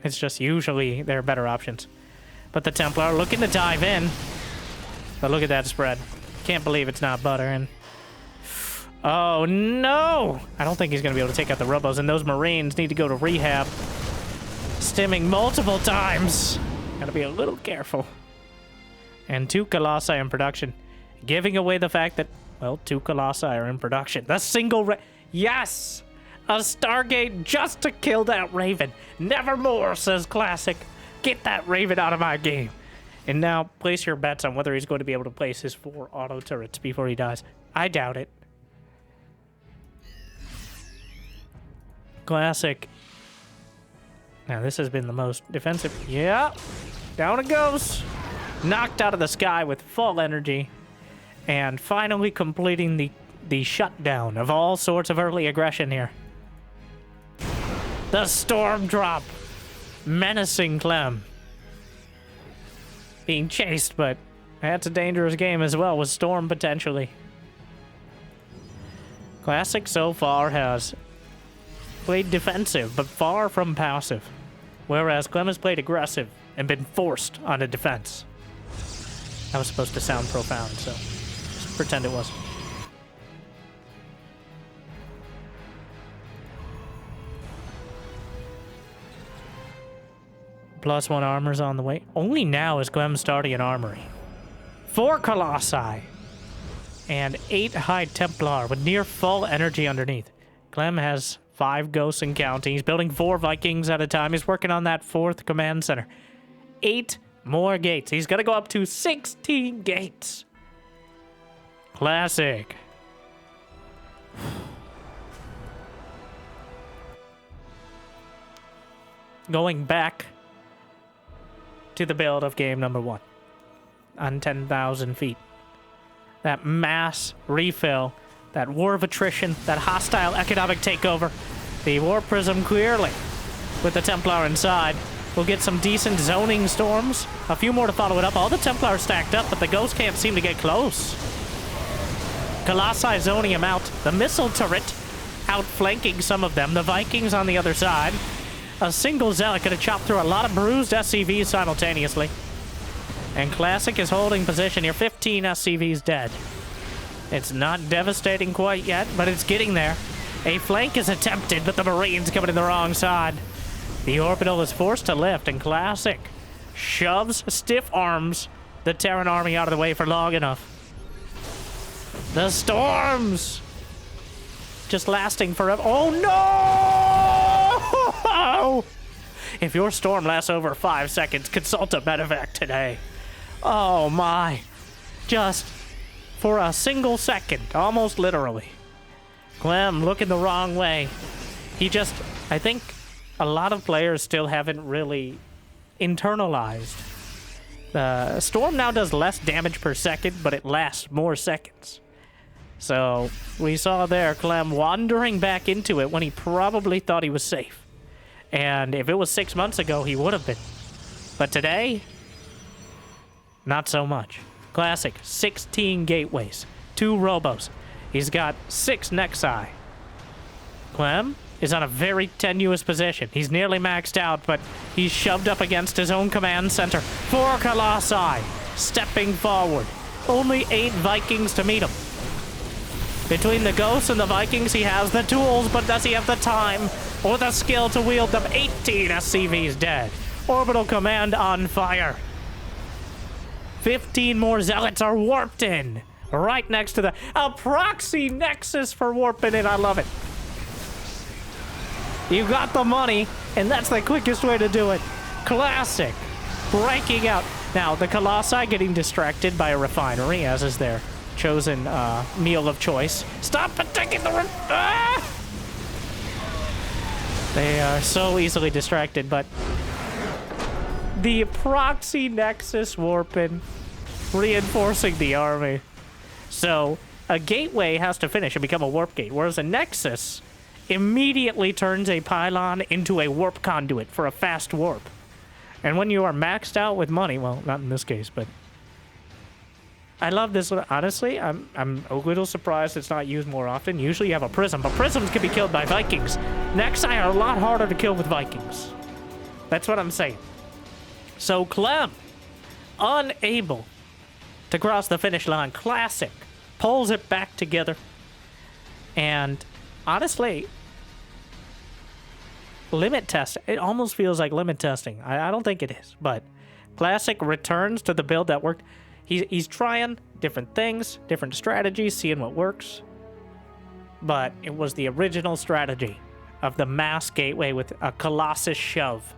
It's just usually there are better options. But the Templar looking to dive in. But look at that spread. Can't believe it's not butter. And oh no! I don't think he's going to be able to take out the Robos, and those Marines need to go to rehab. Stimming multiple times. Gotta be a little careful. And 2 Colossi in production. Giving away the fact that, well, 2 Colossi are in production. The single yes! A Stargate just to kill that Raven. Nevermore, says Classic. Get that Raven out of my game. And now, place your bets on whether he's going to be able to place his 4 auto turrets before he dies. I doubt it. Classic. Now, this has been the most defensive. Yeah. Down it goes. Knocked out of the sky with full energy. And finally completing the shutdown of all sorts of early aggression here. The Storm Drop. Menacing Clem. Being chased, but that's a dangerous game as well, with Storm potentially. Classic so far has played defensive, but far from passive. Whereas Clem has played aggressive and been forced on a defense. That was supposed to sound profound, so just pretend it was. +1 armor's on the way. Only now is Clem starting an armory. 4 Colossi. And 8 High Templar with near full energy underneath. Clem has 5 ghosts and counting. He's building 4 Vikings at a time. He's working on that 4th command center. 8 more gates. He's gonna go up to 16 gates. Classic. Going back to the build of game number 1 on 10,000 feet. That mass refill, that war of attrition, that hostile economic takeover. The War Prism clearly, with the Templar inside, will get some decent zoning storms. A few more to follow it up. All the Templar are stacked up, but the Ghosts can't seem to get close. Colossi zoning him out. The missile turret outflanking some of them. The Vikings on the other side. A single Zealot could have chopped through a lot of bruised SCVs simultaneously. And Classic is holding position here. 15 SCVs dead. It's not devastating quite yet, but it's getting there. A flank is attempted, but the Marines coming in the wrong side. The orbital is forced to lift, and Classic shoves, stiff arms the Terran army out of the way for long enough. The storms! Just lasting forever. Oh no! If your storm lasts over 5 seconds, consult a Medivac today. Oh my. Just for a single second, almost literally. Clem looking the wrong way. I think a lot of players still haven't really internalized. The storm now does less damage per second, but it lasts more seconds. So we saw there Clem wandering back into it when he probably thought he was safe. And if it was 6 months ago, he would have been. But today, not so much. Classic, 16 gateways, 2 robos. He's got 6 Nexi. Clem is on a very tenuous position. He's nearly maxed out, but he's shoved up against his own command center. 4 Colossi stepping forward. Only 8 Vikings to meet him. Between the Ghosts and the Vikings, he has the tools, but does he have the time or the skill to wield them? 18 SCVs dead. Orbital command on fire. 15 more Zealots are warped in. Right next to a proxy nexus for warping in. I love it. You got the money, and that's the quickest way to do it. Classic. Breaking out. Now, the Colossi getting distracted by a refinery, as is their chosen meal of choice. Stop attacking the They are so easily distracted, but the proxy nexus warping, reinforcing the army. So a gateway has to finish and become a warp gate, whereas a nexus immediately turns a pylon into a warp conduit for a fast warp. And when you are maxed out with money, well, not in this case, but I love this. Honestly, I'm a little surprised it's not used more often. Usually you have a prism, but prisms can be killed by Vikings. Nexi are a lot harder to kill with Vikings. That's what I'm saying. So Clem, unable to cross the finish line. Classic. Pulls it back together. And honestly, limit test. It almost feels like limit testing. I don't think it is, but Classic returns to the build that worked. He's trying different things, different strategies, seeing what works. But it was the original strategy of the mass gateway with a Colossus shove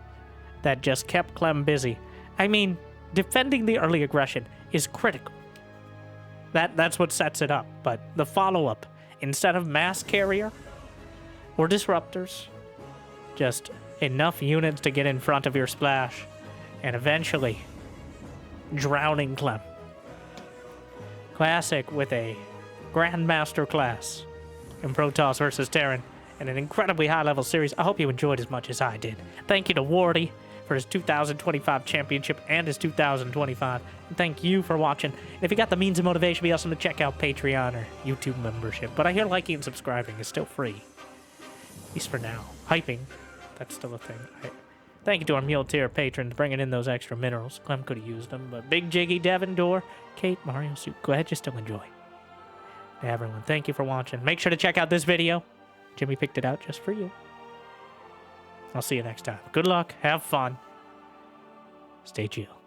that just kept Clem busy. I mean, defending the early aggression is critical. That's what sets it up. But the follow-up, instead of mass carrier or disruptors, just enough units to get in front of your splash and eventually drowning Clem. Classic with a Grandmaster class in Protoss versus Terran and an incredibly high-level series. I hope you enjoyed as much as I did. Thank you to Wardi for his 2025 championship and his 2025. And thank you for watching. And if you got the means and motivation, be awesome to check out Patreon or YouTube membership. But I hear liking and subscribing is still free. At least for now. Hyping, that's still a thing. Thank you to our Mule Tier patrons bringing in those extra minerals. Clem could have used them, but Big Jiggy, Devin, Door, Kate, Mario, Soup, go ahead, just still enjoy. Everyone, thank you for watching. Make sure to check out this video. Jimmy picked it out just for you. I'll see you next time. Good luck, have fun, stay chill.